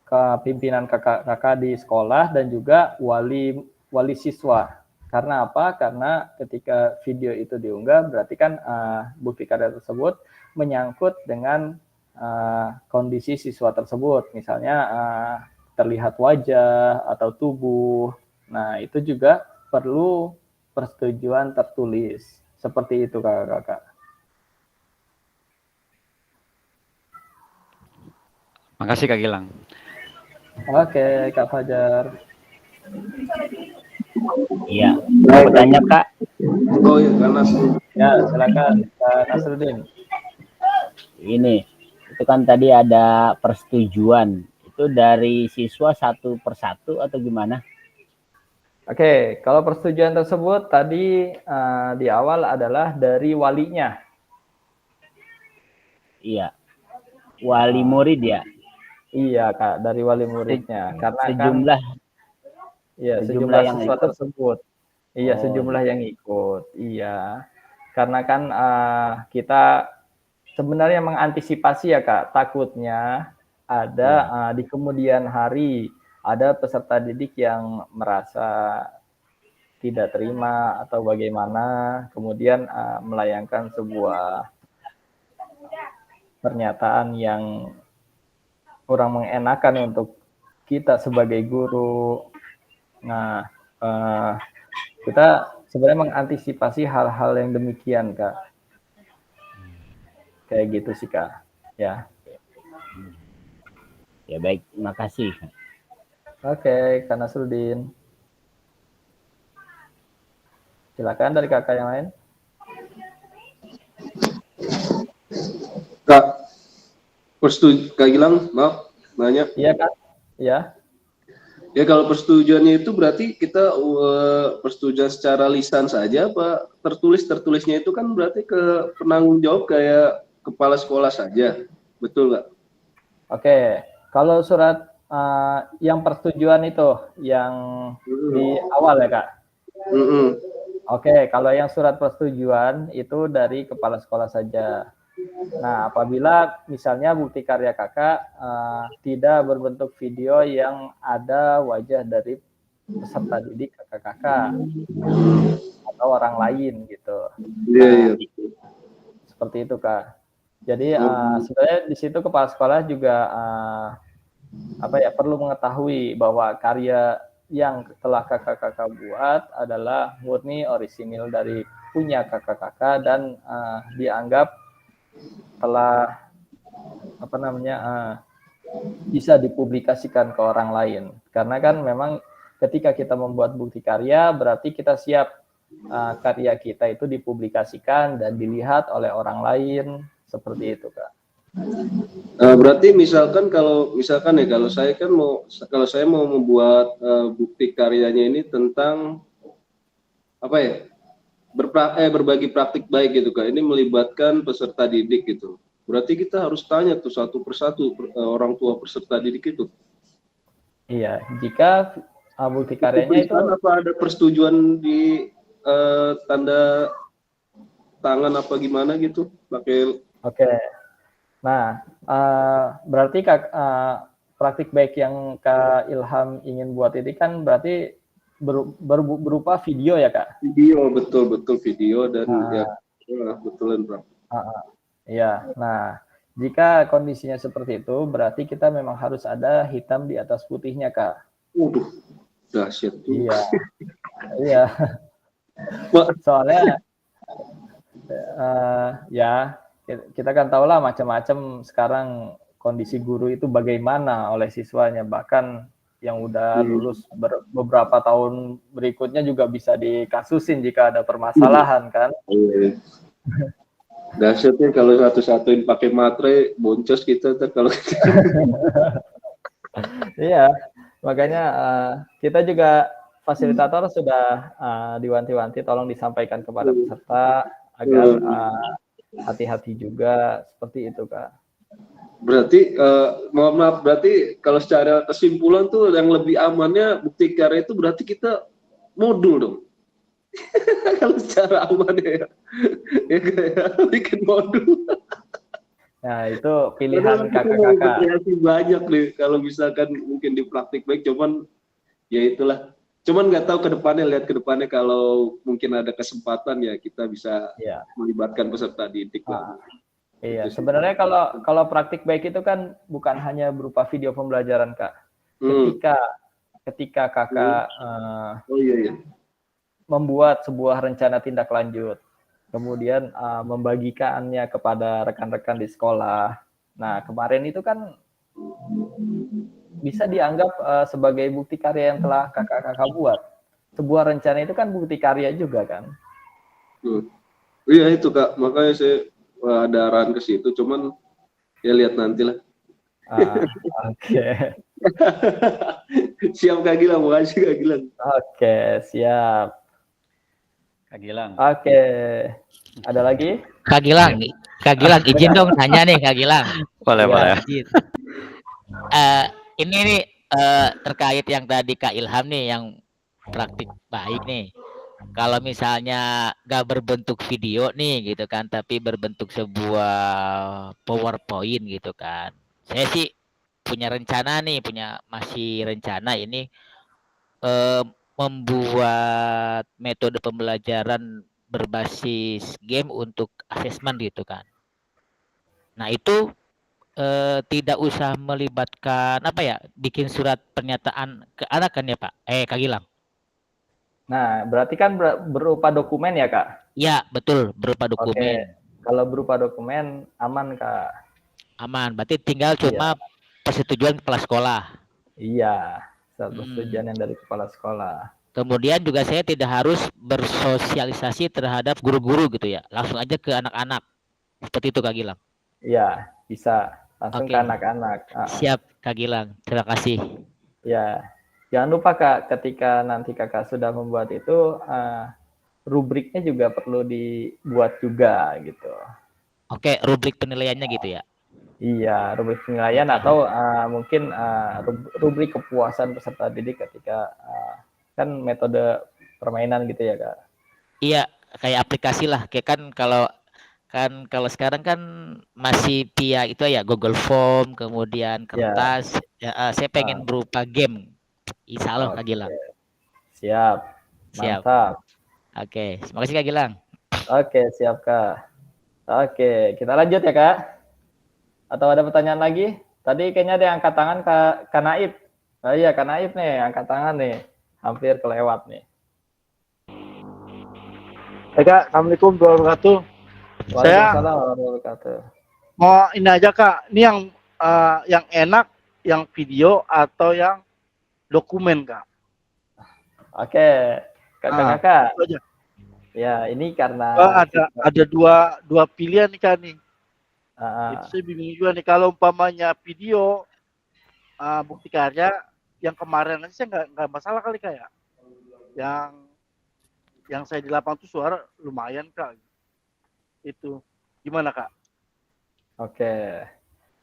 ke pimpinan kakak-kakak di sekolah dan juga wali siswa. Karena apa? Karena ketika video itu diunggah berarti kan bukti karya tersebut menyangkut dengan kondisi siswa tersebut. Misalnya terlihat wajah atau tubuh. Nah, itu juga perlu persetujuan tertulis. Seperti itu kakak-kakak. Makasih Kak Gilang. Oke, Kak Fajar. Iya. Mau tanya Kak? Oh iya, Ganas. Ya, silakan Kak Nasruddin. Ini, itu kan tadi ada persetujuan. Itu dari siswa satu persatu atau gimana? Oke, kalau persetujuan tersebut tadi di awal adalah dari walinya. Iya. Wali murid ya? Iya, Kak, dari wali muridnya. Karena sejumlah kan ya, sejumlah sejumlah yang siswa ikut. tersebut. Iya, Oh, sejumlah yang ikut. Iya. Karena kan kita sebenarnya mengantisipasi ya, Kak, takutnya ada di kemudian hari ada peserta didik yang merasa tidak terima atau bagaimana, kemudian melayangkan sebuah pernyataan yang kurang mengenakan untuk kita sebagai guru. Nah, kita sebenarnya mengantisipasi hal-hal yang demikian, Kak. Kayak gitu sih, Kak. Ya. ya baik, makasih. Oke, Kak Nasruddin. Silakan dari kakak yang lain. Kak, Kak Gilang, maaf, nanya. Iya, Kak. Iya. Ya kalau persetujuannya itu berarti kita persetujuan secara lisan saja, apa tertulisnya itu kan berarti ke penanggung jawab kayak kepala sekolah saja, betul nggak? Oke, kalau surat yang persetujuan itu yang di awal ya, Kak. Oke, kalau yang surat persetujuan itu dari kepala sekolah saja. Nah, apabila misalnya bukti karya kakak tidak berbentuk video yang ada wajah dari peserta didik kakak-kakak atau orang lain gitu. Iya, iya. Seperti itu, Kak. Jadi sebenarnya di situ kepala sekolah juga perlu mengetahui bahwa karya yang telah kakak-kakak buat adalah murni orisinil dari punya kakak-kakak dan dianggap telah bisa dipublikasikan ke orang lain. Karena kan memang ketika kita membuat bukti karya berarti kita siap karya kita itu dipublikasikan dan dilihat oleh orang lain, seperti itu, Kak. Berarti kalau saya mau membuat bukti karyanya ini tentang berbagi praktik baik gitu Kak. Ini melibatkan peserta didik gitu. Berarti kita harus tanya tuh satu persatu orang tua peserta didik itu. Iya, jika bukti karyanya itu apa ada persetujuan di tanda tangan apa gimana gitu pakai. Oke. Nah, berarti praktik baik yang Kak Ilham ingin buat ini kan berarti berupa video ya, Kak? Video, betul video dan betulan, Bro. Iya. Nah, jika kondisinya seperti itu berarti kita memang harus ada hitam di atas putihnya, Kak. Waduh, dahsyat tuh. Iya. Iya. Soalnya kita kan tahu lah macam-macam sekarang kondisi guru itu bagaimana oleh siswanya, bahkan yang udah lulus beberapa tahun berikutnya juga bisa dikasusin jika ada permasalahan kan. Dahsyatnya kalau satu-satuin pakai matre boncos kita kalau Iya, makanya kita juga fasilitator sudah diwanti-wanti tolong disampaikan kepada peserta agar hati-hati juga, seperti itu, Kak. Berarti mohon maaf, berarti kalau secara kesimpulan tuh yang lebih amannya bukti karya itu berarti kita modul dong. Kalau secara amannya ya bikin modul. Nah, itu pilihan kakak-kakak. Banyak nih kalau misalkan mungkin di praktik baik, cuman ya itulah. Cuman nggak tahu lihat ke depannya kalau mungkin ada kesempatan ya kita bisa melibatkan peserta didik. Iya, sebenarnya kalau praktik baik itu kan bukan hanya berupa video pembelajaran, Kak. Ketika kakak membuat sebuah rencana tindak lanjut, kemudian membagikannya kepada rekan-rekan di sekolah. Nah, kemarin itu kan bisa dianggap sebagai bukti karya yang telah kakak-kakak buat. Sebuah rencana itu kan bukti karya juga kan. Iya itu, Kak, makanya saya ada arahan ke situ, cuman ya lihat nantilah. Oke. Siap Kak Gilang, makasih Kak Gilang. Oke, siap. Kak Gilang. Oke. Ada lagi? Kak Gilang izin dong nanya nih Kak Gilang. Boleh. Ini nih terkait yang tadi Kak Ilham nih yang praktik baik nih. Kalau misalnya gak berbentuk video nih gitu kan, tapi berbentuk sebuah PowerPoint gitu kan. Saya sih masih rencana ini membuat metode pembelajaran berbasis game untuk asesmen gitu kan. Nah itu tidak usah melibatkan bikin surat pernyataan ke anak kan ya Pak? Kak Gilang. Nah, berarti kan berupa dokumen ya, Kak? Ya, betul, berupa dokumen. Oke. Kalau berupa dokumen, aman, Kak? Aman, berarti tinggal cuma persetujuan kepala sekolah. Iya, persetujuan yang dari kepala sekolah. Kemudian juga saya tidak harus bersosialisasi terhadap guru-guru gitu ya, langsung aja ke anak-anak. Seperti itu, Kak Gilang? Iya, bisa. Langsung ke anak-anak. Siap, Kak Gilang. Terima kasih. Ya. Jangan lupa Kak, ketika nanti Kakak sudah membuat itu, rubriknya juga perlu dibuat juga gitu. Oke, rubrik penilaiannya gitu ya? Iya, rubrik penilaian atau mungkin rubrik kepuasan peserta didik ketika kan metode permainan gitu ya Kak? Iya, kayak aplikasi lah. Kayak kalau sekarang kan masih via itu ya Google Form, kemudian kertas. Saya pengen berupa game. Insya Allah Kak Gilang. Siap. Mantap. Oke, terima kasih Kak Gilang. Oke, siap Kak. Oke, kita lanjut ya Kak. Atau ada pertanyaan lagi? Tadi kayaknya ada yang angkat tangan Kak Naib. Oh iya, Kak Naib nih, angkat tangan nih. Hampir kelewat nih. Kak, Assalamualaikum warahmatullahi wabarakatuh. Saya Waalaikumsalam warahmatullahi wabarakatuh. mau ini aja Kak, ini yang enak, yang video atau yang dokumen Kak? Oke, kakak-kakak. Itu aja. Ya, ini karena Ada dua pilihan nih Kak nih. Itu saya bingung juga nih, kalau umpamanya video bukti karya yang kemarin aja saya nggak masalah kali Kak ya. Yang saya di lapangan tuh suara lumayan Kak. Itu gimana Kak? Oke.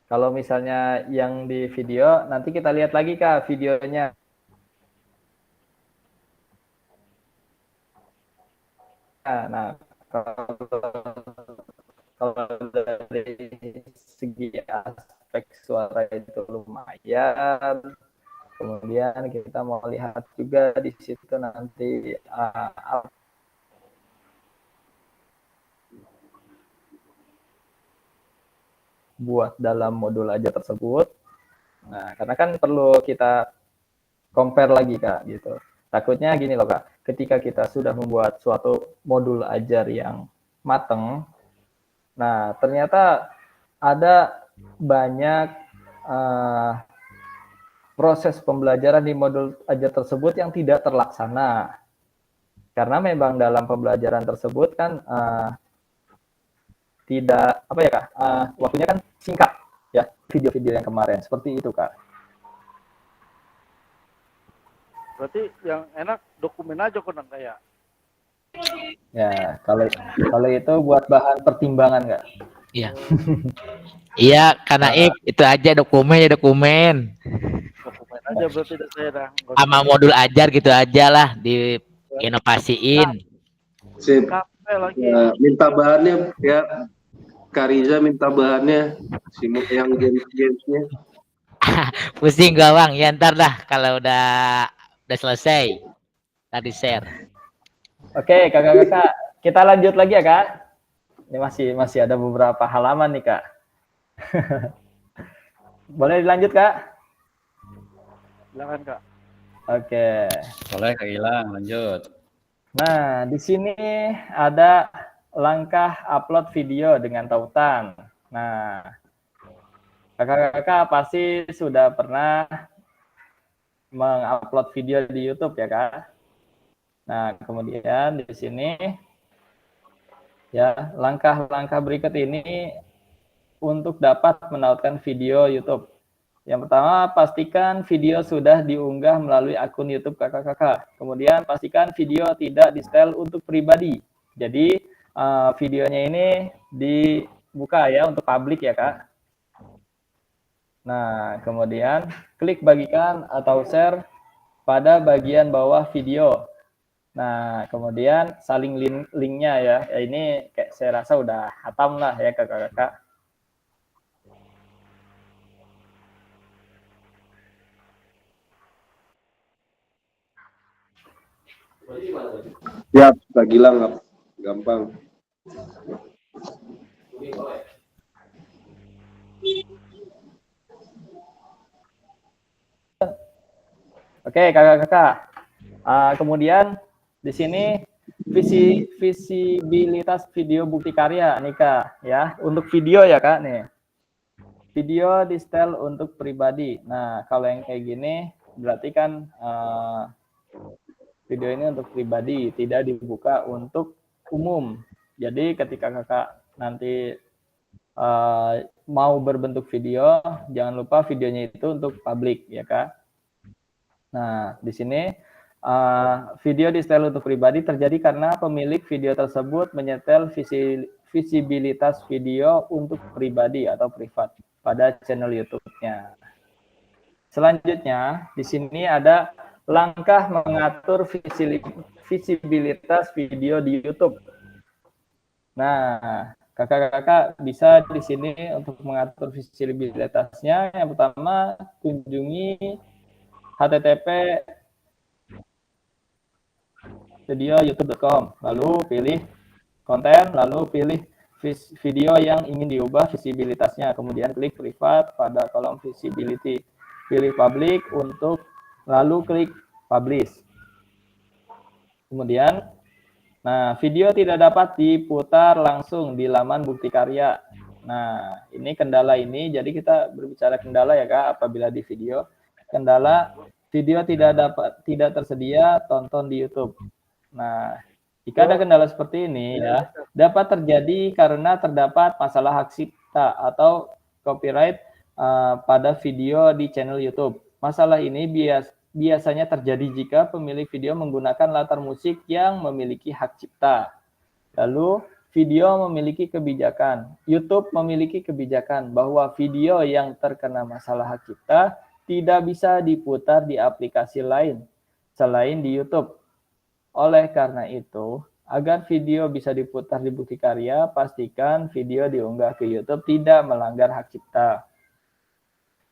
Kalau misalnya yang di video, nanti kita lihat lagi Kak videonya. Nah, kalau dari segi aspek suara itu lumayan. Kemudian kita mau lihat juga di situ nanti buat dalam modul aja tersebut. Nah, karena kan perlu kita compare lagi Kak gitu. Takutnya gini loh Kak, ketika kita sudah membuat suatu modul ajar yang mateng, nah ternyata ada banyak proses pembelajaran di modul ajar tersebut yang tidak terlaksana. Karena memang dalam pembelajaran tersebut kan tidak apa ya Kak, waktunya kan singkat ya, video-video yang kemarin seperti itu Kak. Berarti yang enak dokumen aja kok kayak. Ya, kalau itu buat bahan pertimbangan nggak? Iya. Iya, karena itu aja dokumen ya dokumen. Dokumen aja berarti saya dah. Sama modul ajar gitu aja lah diinovasiin. Sip. Lagi. Ya, minta bahannya ya. Kariza minta bahannya. Simuk yang games-gamesnya. Pusing gua Bang, ya ntar dah kalau udah selesai tadi share. Oke, kakak-kakak, kita lanjut lagi ya Kak. Ini masih ada beberapa halaman nih Kak. Boleh dilanjut Kak? Silakan Kak. Oke. Boleh Kak Gilang, lanjut. Nah, di sini ada langkah upload video dengan tautan. Nah, kakak-kakak pasti sudah pernah mengupload video di YouTube ya Kak. Nah, kemudian di sini ya langkah-langkah berikut ini untuk dapat menautkan video YouTube. Yang pertama, pastikan video sudah diunggah melalui akun YouTube kakak-kakak. Kemudian pastikan video tidak di-setel untuk pribadi. Jadi videonya ini dibuka ya untuk publik ya Kak. Nah, kemudian klik bagikan atau share pada bagian bawah video. Nah, kemudian saling linknya ya. Ini kayak saya rasa udah hatam lah ya kakak-kakak. Ya, Kak Gilang gampang. Oke, kakak-kakak. Kemudian di sini visibilitas video bukti karya nih Kak ya. Untuk video ya Kak nih. Video di setel untuk pribadi. Nah, kalau yang kayak gini berarti kan video ini untuk pribadi, tidak dibuka untuk umum. Jadi ketika kakak nanti mau berbentuk video, jangan lupa videonya itu untuk publik ya Kak. Nah, di sini video di setel untuk pribadi terjadi karena pemilik video tersebut menyetel visibilitas video untuk pribadi atau privat pada channel YouTube-nya. Selanjutnya, di sini ada langkah mengatur visibilitas video di YouTube. Nah, kakak-kakak bisa di sini untuk mengatur visibilitasnya. Yang pertama, kunjungi http video youtube.com, lalu pilih konten, lalu pilih video yang ingin diubah visibilitasnya. Kemudian klik privat pada kolom visibility. Pilih public untuk lalu klik publish. Kemudian, nah video tidak dapat diputar langsung di laman bukti karya. Nah, ini kendala ini, jadi kita berbicara kendala ya Kak, apabila di video. Kendala video tidak tersedia tonton di YouTube. Nah, jika ada kendala seperti ini ya, dapat terjadi karena terdapat masalah hak cipta atau copyright pada video di channel YouTube. Masalah ini biasanya terjadi jika pemilik video menggunakan latar musik yang memiliki hak cipta. Lalu video memiliki kebijakan. YouTube memiliki kebijakan bahwa video yang terkena masalah hak cipta tidak bisa diputar di aplikasi lain selain di YouTube. Oleh karena itu, agar video bisa diputar di bukti karya, pastikan video diunggah ke YouTube tidak melanggar hak cipta.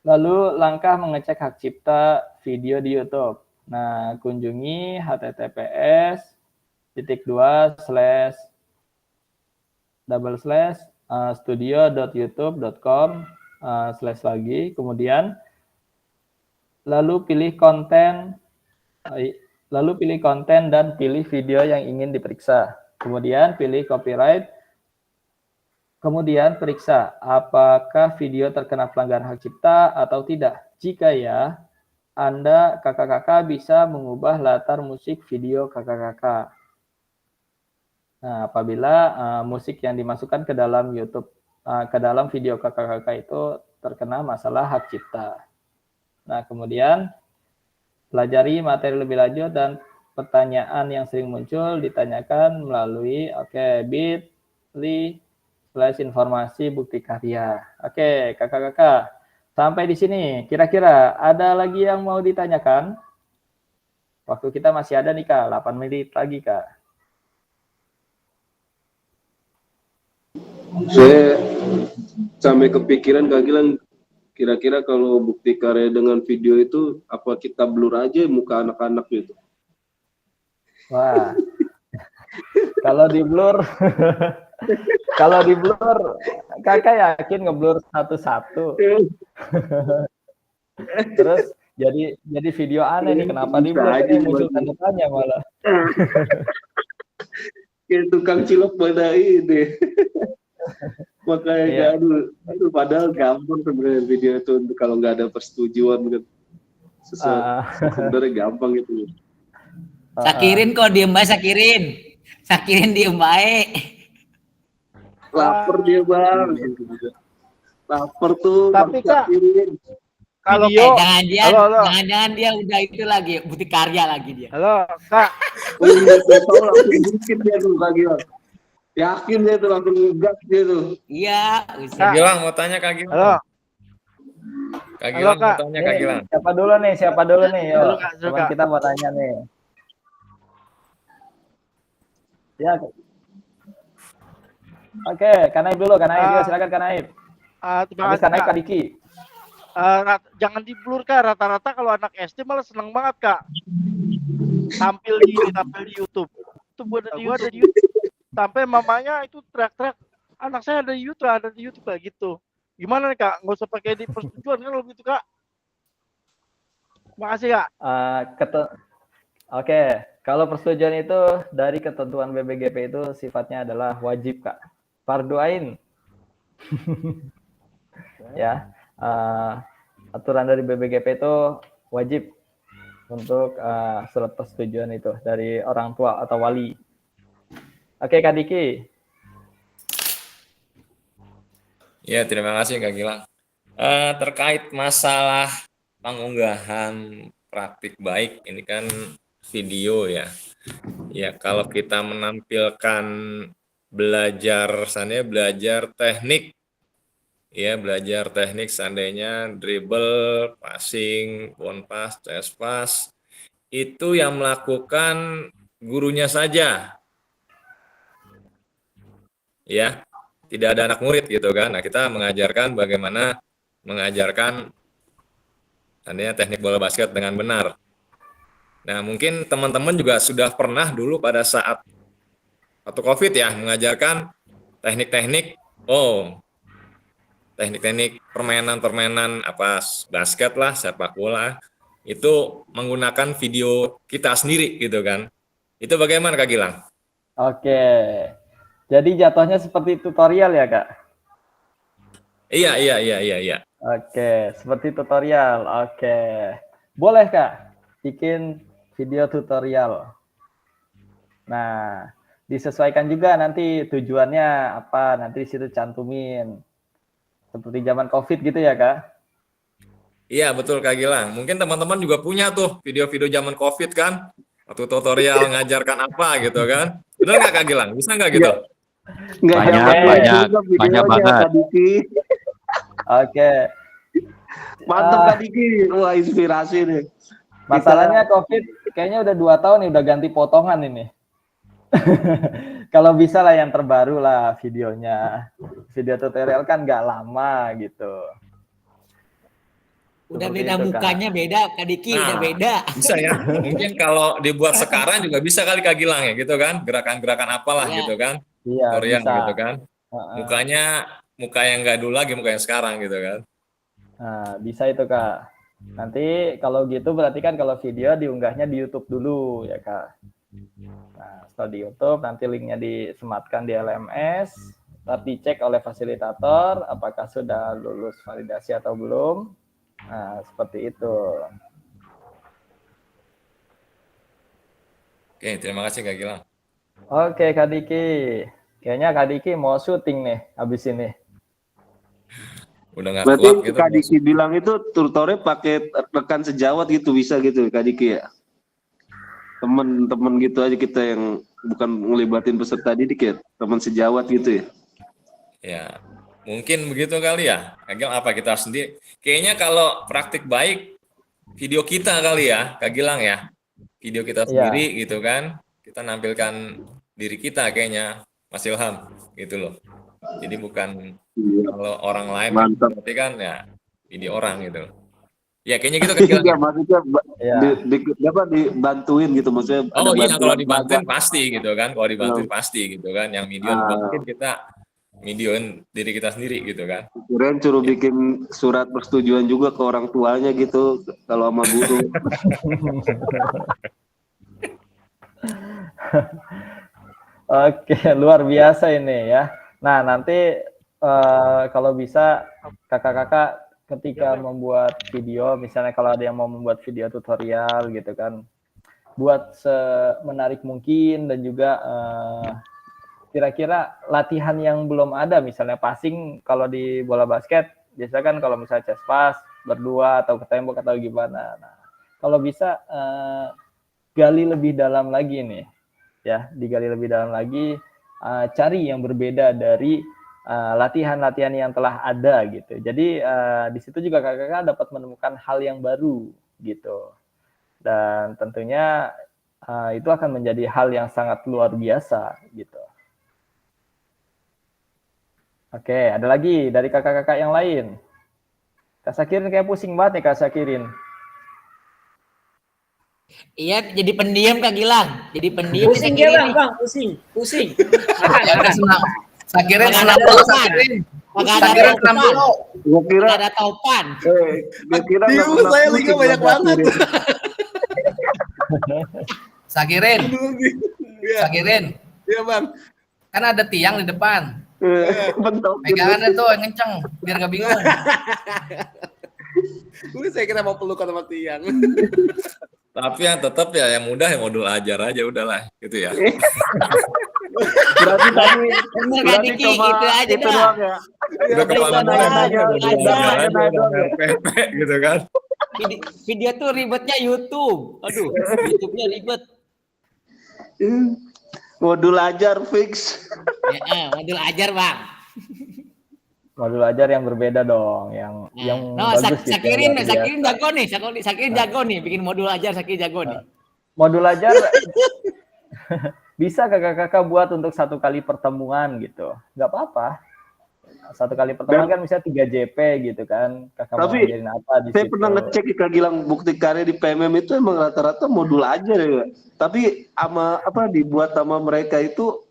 Lalu langkah mengecek hak cipta video di YouTube. Nah, kunjungi https://studio.youtube.com/lagi, kemudian lalu pilih konten dan pilih video yang ingin diperiksa. Kemudian pilih copyright. Kemudian periksa apakah video terkena pelanggaran hak cipta atau tidak. Jika ya, Anda kakak-kakak bisa mengubah latar musik video kakak-kakak. Nah, apabila musik yang dimasukkan ke dalam YouTube, ke dalam video kakak-kakak itu terkena masalah hak cipta. Nah, kemudian pelajari materi lebih lanjut dan pertanyaan yang sering muncul ditanyakan melalui bit.ly/informasi bukti karya. Oke, kakak-kakak. Sampai di sini. Kira-kira ada lagi yang mau ditanyakan? Waktu kita masih ada nih, Kak. 8 menit lagi, Kak. Saya sampai kepikiran Kak Gilang, kira-kira kalau bukti karya dengan video itu apa kita blur aja muka anak-anak gitu? Wah. Kalau di blur kalau di blur kakak yakin ngeblur satu-satu. Terus jadi video aneh nih, kenapa di blur ini muncul tanda tanya malah. Kayak tukang cilok pada ini. Makanya aduh, padahal gampang sebenarnya video itu untuk kalau nggak ada persetujuan kan. Sebenarnya gampang itu. Sakirin kok diem bae, Sakirin diem bae. Lapar dia bang. Lapar tuh. Tapi Kak, kalau jangan-jangan dia udah itu lagi bukti karya lagi dia. Halo Kak. Saya tahu langsung bikin dia tuh Kak Gilang. Yakin dia tuh langsung gas dia tuh. Iya. Kak Gilang mau tanya Kak Gilang. Halo. Kak Gilang mau tanya Kak Gilang. Siapa dulu nih? Yo. Teman kita mau tanya nih. Ya. Oke, Kanaib dulu, silakan Kanaib. Terima kasih Kanaib Kak Diki. Jangan di-blur Kak, rata-rata kalau anak SD malah seneng banget Kak. Tampil di YouTube. Itu buat ada di YouTube. Sampai mamanya itu teriak-teriak, anak saya ada di YouTube kayak gitu. Gimana nih Kak? Nggak usah pakai di persetujuan kan kalau gitu Kak. Terima kasih Kak. Oke, kalau persetujuan itu dari ketentuan BBGP itu sifatnya adalah wajib Kak. Fardu ain. Ya, aturan dari BBGP itu wajib untuk surat persetujuan itu dari orang tua atau wali. Oke, Kak Diki. Ya, terima kasih Kak Gilang. Terkait masalah pengunggahan praktik baik, ini kan video ya. Ya, kalau kita menampilkan belajar teknik, ya belajar teknik seandainya dribble, passing, one pass, chest pass, itu yang melakukan gurunya saja. Ya, tidak ada anak murid gitu kan. Nah, kita mengajarkan bagaimana mengajarkan seandainya teknik bola basket dengan benar. Nah, mungkin teman-teman juga sudah pernah dulu pada saat waktu COVID ya mengajarkan teknik-teknik, teknik-teknik permainan apa basket lah, sepak bola itu menggunakan video kita sendiri gitu kan. Itu bagaimana Kak Gilang? Oke. Jadi jatuhnya seperti tutorial ya, Kak? Iya. Oke, seperti tutorial. Oke. Boleh, Kak, bikin video tutorial. Nah, disesuaikan juga nanti tujuannya apa, nanti di situ cantumin. Seperti zaman COVID gitu ya, Kak? Iya, betul Kak Gilang. Mungkin teman-teman juga punya tuh video-video zaman COVID kan? Waktu tutorial ngajarkan apa gitu kan? Benar nggak Kak Gilang? Bisa nggak gitu? Banyak banget. Oke. Mantap Kak Diki. Wah, inspirasi nih. Masalahnya COVID kayaknya udah 2 tahun nih, udah ganti potongan ini. Kalau bisa lah yang terbaru lah videonya. Video tutorial kan nggak lama gitu. Udah Seperti beda itu, mukanya, Kak. beda Kak Diki, udah beda. Bisa ya. Mungkin kalau dibuat sekarang juga bisa kali Kak Gilang ya gitu kan. Gerakan-gerakan apalah Iya. gitu kan. Iya, Tutorial bisa. gitu kan. Mukanya muka yang nggak dulu lagi, muka yang sekarang gitu kan. Nah, bisa itu, Kak. Nanti kalau gitu berarti kan kalau video diunggahnya di YouTube dulu ya, Kak. Nah, setelah di YouTube nanti linknya disematkan di LMS, tapi dicek oleh fasilitator apakah sudah lulus validasi atau belum. Nah, seperti itu. Oke, terima kasih Kak Gilang. Oke, Kak Diki. Kayaknya Kak Diki mau syuting nih habis ini. Udah nggak Berarti kuat gitu. Kak Diki bilang itu tutorial pakai rekan sejawat gitu, bisa gitu Kak Diki ya? Temen-temen gitu aja kita yang bukan ngelibatin peserta didik ya, teman sejawat gitu ya? Ya, mungkin begitu kali ya. Kak Gilang apa kita sendiri? Kayaknya kalau praktik baik video kita kali ya, Kak Gilang ya. Video kita sendiri gitu kan. Kita nampilkan diri kita kayaknya, Mas Ilham gitu loh. Jadi bukan kalau orang lain berarti kan ya video orang gitu. Ya kayaknya gitu Kak Gilang. Iya, maksudnya dibantuin gitu maksudnya. Oh iya, kalau dibantuin pasti gitu kan. Kalau dibantuin pasti gitu kan. Yang videoin mungkin kita videoin diri kita sendiri gitu kan. Kirain suruh bikin surat persetujuan juga ke orang tuanya gitu kalau sama guru. Oke, luar biasa ini ya. Nah, nanti kalau bisa kakak-kakak ketika membuat video, misalnya kalau ada yang mau membuat video tutorial gitu kan, buat semenarik mungkin dan juga kira-kira latihan yang belum ada, misalnya passing kalau di bola basket, biasanya kan kalau misalnya chest pass berdua atau ke tembok atau gimana. Nah, kalau bisa gali lebih dalam lagi nih, ya, digali lebih dalam lagi, cari yang berbeda dari latihan-latihan yang telah ada gitu. Jadi di situ juga kakak-kakak dapat menemukan hal yang baru gitu. Dan tentunya itu akan menjadi hal yang sangat luar biasa gitu. Oke, ada lagi dari kakak-kakak yang lain. Kak Sakirin kayak pusing banget nih Kak Sakirin. Iya, jadi pendiam Kak Gilang. Jadi pendiam. Pusing ya Bang, pusing. Sakirin senang dulu, Sakirin. Sakirin senang dulu. Gua kira ada topan. Gua kira saya lagi banyak banget. Sakirin. Iya Bang. Kan ada tiang di depan. Pegangan itu ngenceng biar gak bingung. Saya kira mau pelukan sama tiang. Tapi yang tetap ya yang mudah yang modul ajar aja udahlah gitu ya. Berarti tadi Bener Kak Diki, itu aja dah. ya. Udah kemana-mana gitu kan. Video tuh ribetnya YouTube. Aduh, YouTube-nya ribet. Modul ajar fix. Ya, modul ajar Bang. Modul ajar yang berbeda dong, yang bagus gitu. Sakirin jago nih, Sakirin jago nih, bikin modul ajar Sakirin jago nih. Modul ajar bisa kakak-kakak buat untuk 1 kali pertemuan gitu, nggak apa-apa. 1 kali pertemuan kan misalnya 3 JP gitu kan, kakak mau ngajarin apa di saya situ. pernah ngecek Kak Gilang bukti karya di PMM itu emang rata-rata modul ajar ya. Tapi dibuat sama mereka itu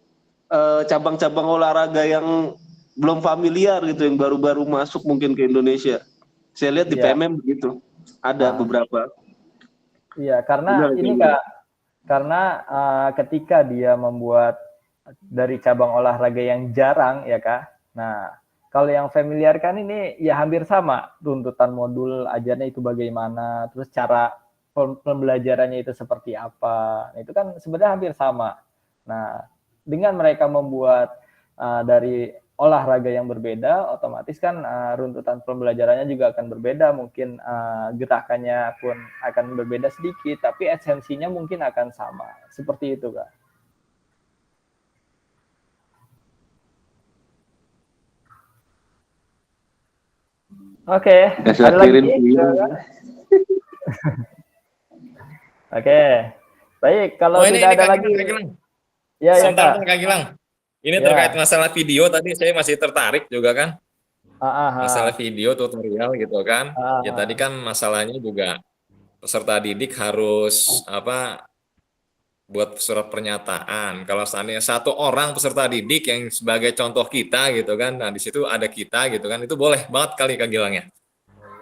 cabang-cabang olahraga yang belum familiar gitu, yang baru-baru masuk mungkin ke Indonesia. Saya lihat di Iya. PMM begitu, ada beberapa. Iya, karena Benar, ini benar. Kak, karena ketika dia membuat dari cabang olahraga yang jarang ya Kak. Nah, kalau yang familiar kan ini ya hampir sama, tuntutan modul ajarnya itu bagaimana, terus cara pembelajarannya itu seperti apa. Itu kan sebenarnya hampir sama. Nah, dengan mereka membuat dari olahraga yang berbeda, otomatis kan runtutan pembelajarannya juga akan berbeda, mungkin gerakannya pun akan berbeda sedikit, tapi esensinya mungkin akan sama. Seperti itu, Kak. Oke, ada lagi? Oke, baik. Kalau tidak ada lagi, ya, sebentar, Kak Gilang. Ini terkait masalah video tadi saya masih tertarik juga kan. Masalah video tutorial gitu kan. Ya tadi kan masalahnya juga peserta didik harus buat surat pernyataan. Kalau seandainya satu orang peserta didik yang sebagai contoh kita gitu kan, nah di situ ada kita gitu kan, itu boleh banget kali Kak Gilang ya.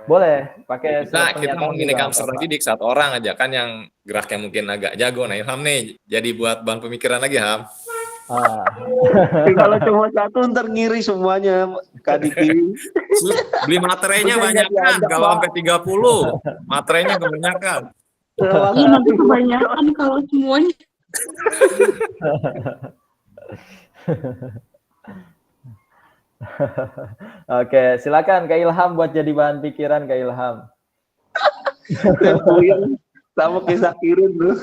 Boleh pakai surat Kita pernyataan memilihkan juga, peserta Pak. didik satu orang aja kan yang geraknya mungkin agak jago. Nah Ilham nih jadi buat bahan pemikiran lagi Ham. Kalau cuma satu ntar ngiri semuanya Kadiki. Beli materinya banyak kan, kalau sampai 30 materinya kebanyakan. Iya nanti kebanyakan kalau semuanya. Oke, silakan Kak Ilham buat jadi bahan pikiran Kak Ilham. Puyeng sama kisah kirim tuh.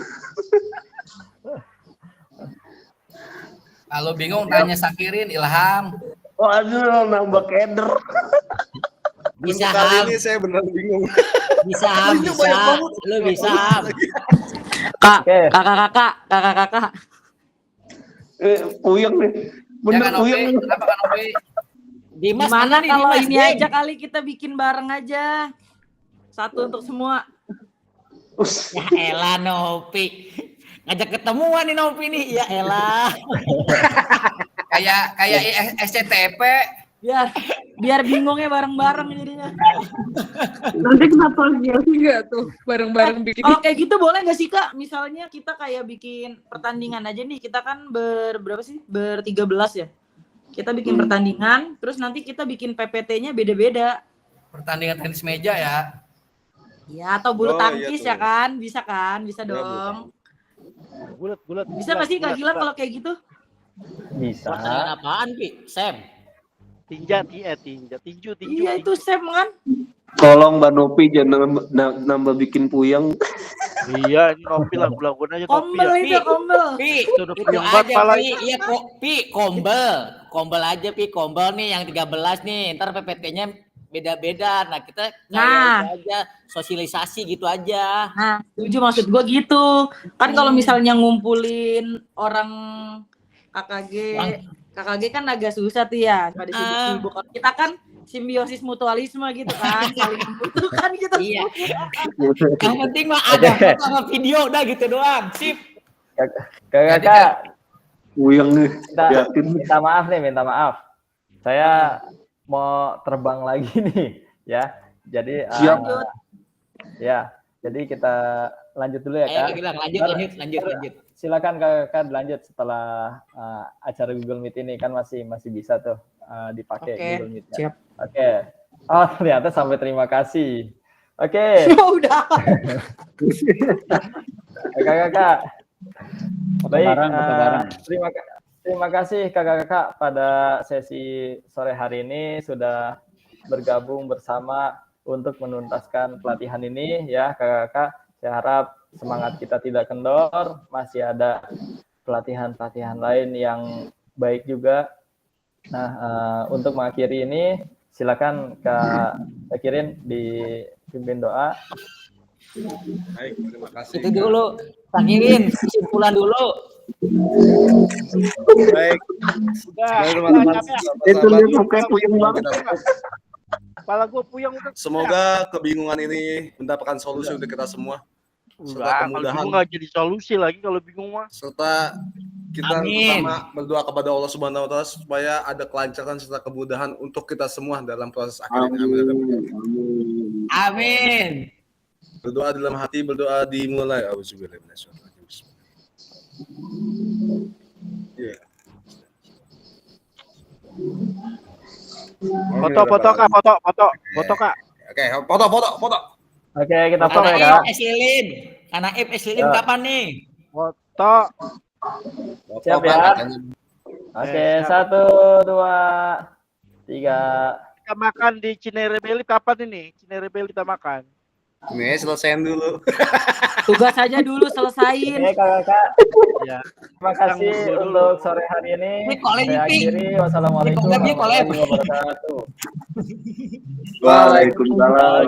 Kalau bingung tanya Sakirin, Ilham. Waduh, nambah keder. Bisa kali Ham. ini saya beneran bingung. Bisa Ham, bisa. Lu bisa Ham. Kakak. Puyeng nih. Bener Jangan puyeng. Opi, kenapa kan Opi? Dimas Gimana mana nih, kalau Dimas, ini geng? aja kali kita bikin bareng aja. Satu untuk semua. Ya elah Nopi. Ngajak ketemuan nih Nopi nih. Ya elah. Kayak SCTP. Biar bingungnya bareng-bareng jadinya. Nanti kenapa dia enggak tuh bareng-bareng bikin? Kalau kayak gitu boleh nggak sih Kak? Misalnya kita kayak bikin pertandingan aja nih. Kita kan berapa sih? Ber-13 ya. Kita bikin pertandingan, terus nanti kita bikin PPT-nya beda-beda. Pertandingan tenis meja ya. Ya, atau bulu tangkis iya ya kan? Bisa kan? Bisa dong. Bulat. Bisa nggak sih Kak Gilang kalau kayak gitu? Bisa. Pertandingan apaan, Pi? Sam. Tinju. Iya, itu Sam kan? Tolong Mbak Nopi jangan nambah bikin puyeng. Iya, ini Nopi lagu-lagu aja Nopi Kombel ya. itu, kombel. Pi, Sudah itu puyeng banget aja pala. Pi. Iya kok, Pi, kombel. Kombel aja Pi, kombel nih yang 13 nih. Ntar PPT-nya beda-beda. Nah, kita kayak aja sosialisasi gitu aja. Nah, setuju maksud gue gitu. Kan kalau misalnya ngumpulin orang KKG kan agak susah tuh ya, pada sibuk-sibuk. Kalau kita kan simbiosis mutualisme gitu kan, saling membutuhkan gitu. Iya. Yang penting mah ada foto sama video udah gitu doang. Sip. Kakak, puyeng nih. Minta maaf. Saya mau terbang lagi nih, ya. Jadi ya, jadi kita lanjut dulu ya Kak. Ayo, lanjut. Silakan Kak lanjut setelah acara Google Meet ini kan masih bisa tuh dipakai Google Meet-nya. Siap. Oke. Oh, ternyata sampai terima kasih. Oke. Udah. Kakak. Baik. Barang. Terima kasih kakak-kakak pada sesi sore hari ini sudah bergabung bersama untuk menuntaskan pelatihan ini ya kakak-kakak. Saya harap semangat kita tidak kendor, masih ada pelatihan-pelatihan lain yang baik juga. Nah, untuk mengakhiri ini silakan Kak Sakirin dipimpin doa. Baik, terima kasih. Itu dulu, Sakirin, kesimpulan dulu. Baik. Sudah, teman-teman. Itu dia pokoknya puyeng banget. Kepala gue puyeng udah. Semoga kebingungan ini mendapatkan solusi untuk kita semua. Serta Kalau bingung nggak jadi solusi lagi kalau bingung mah. Serta kita Amin. pertama berdoa kepada Allah Subhanahu wa taala supaya ada kelancaran serta kemudahan untuk kita semua dalam proses akhir ini. Amin. Amin. Berdoa dalam hati, berdoa dimulai. Auzubillahi minasyaitonir rajim. Iya. Foto Kak, foto Kak. Oke, foto. Oke, kita foto Anak ya, Kak. Eslilin. Anak Eslilin Ya. kapan nih? Foto. Siap Bang, ya. katanya. Oke, 1, 2, 3. Kita makan di Cinere Beli kapan ini? Cinere Beli kita makan. Nih, selesaiin dulu. Tugas aja dulu selesain. Oke, Kakak. Ya. Terima kasih untuk sore hari ini. Ini kolej, Saya Pi. akhiri. Wassalamualaikum Ini kolej, Pi, kolej. warahmatullahi wabarakatuh. Waalaikumsalam.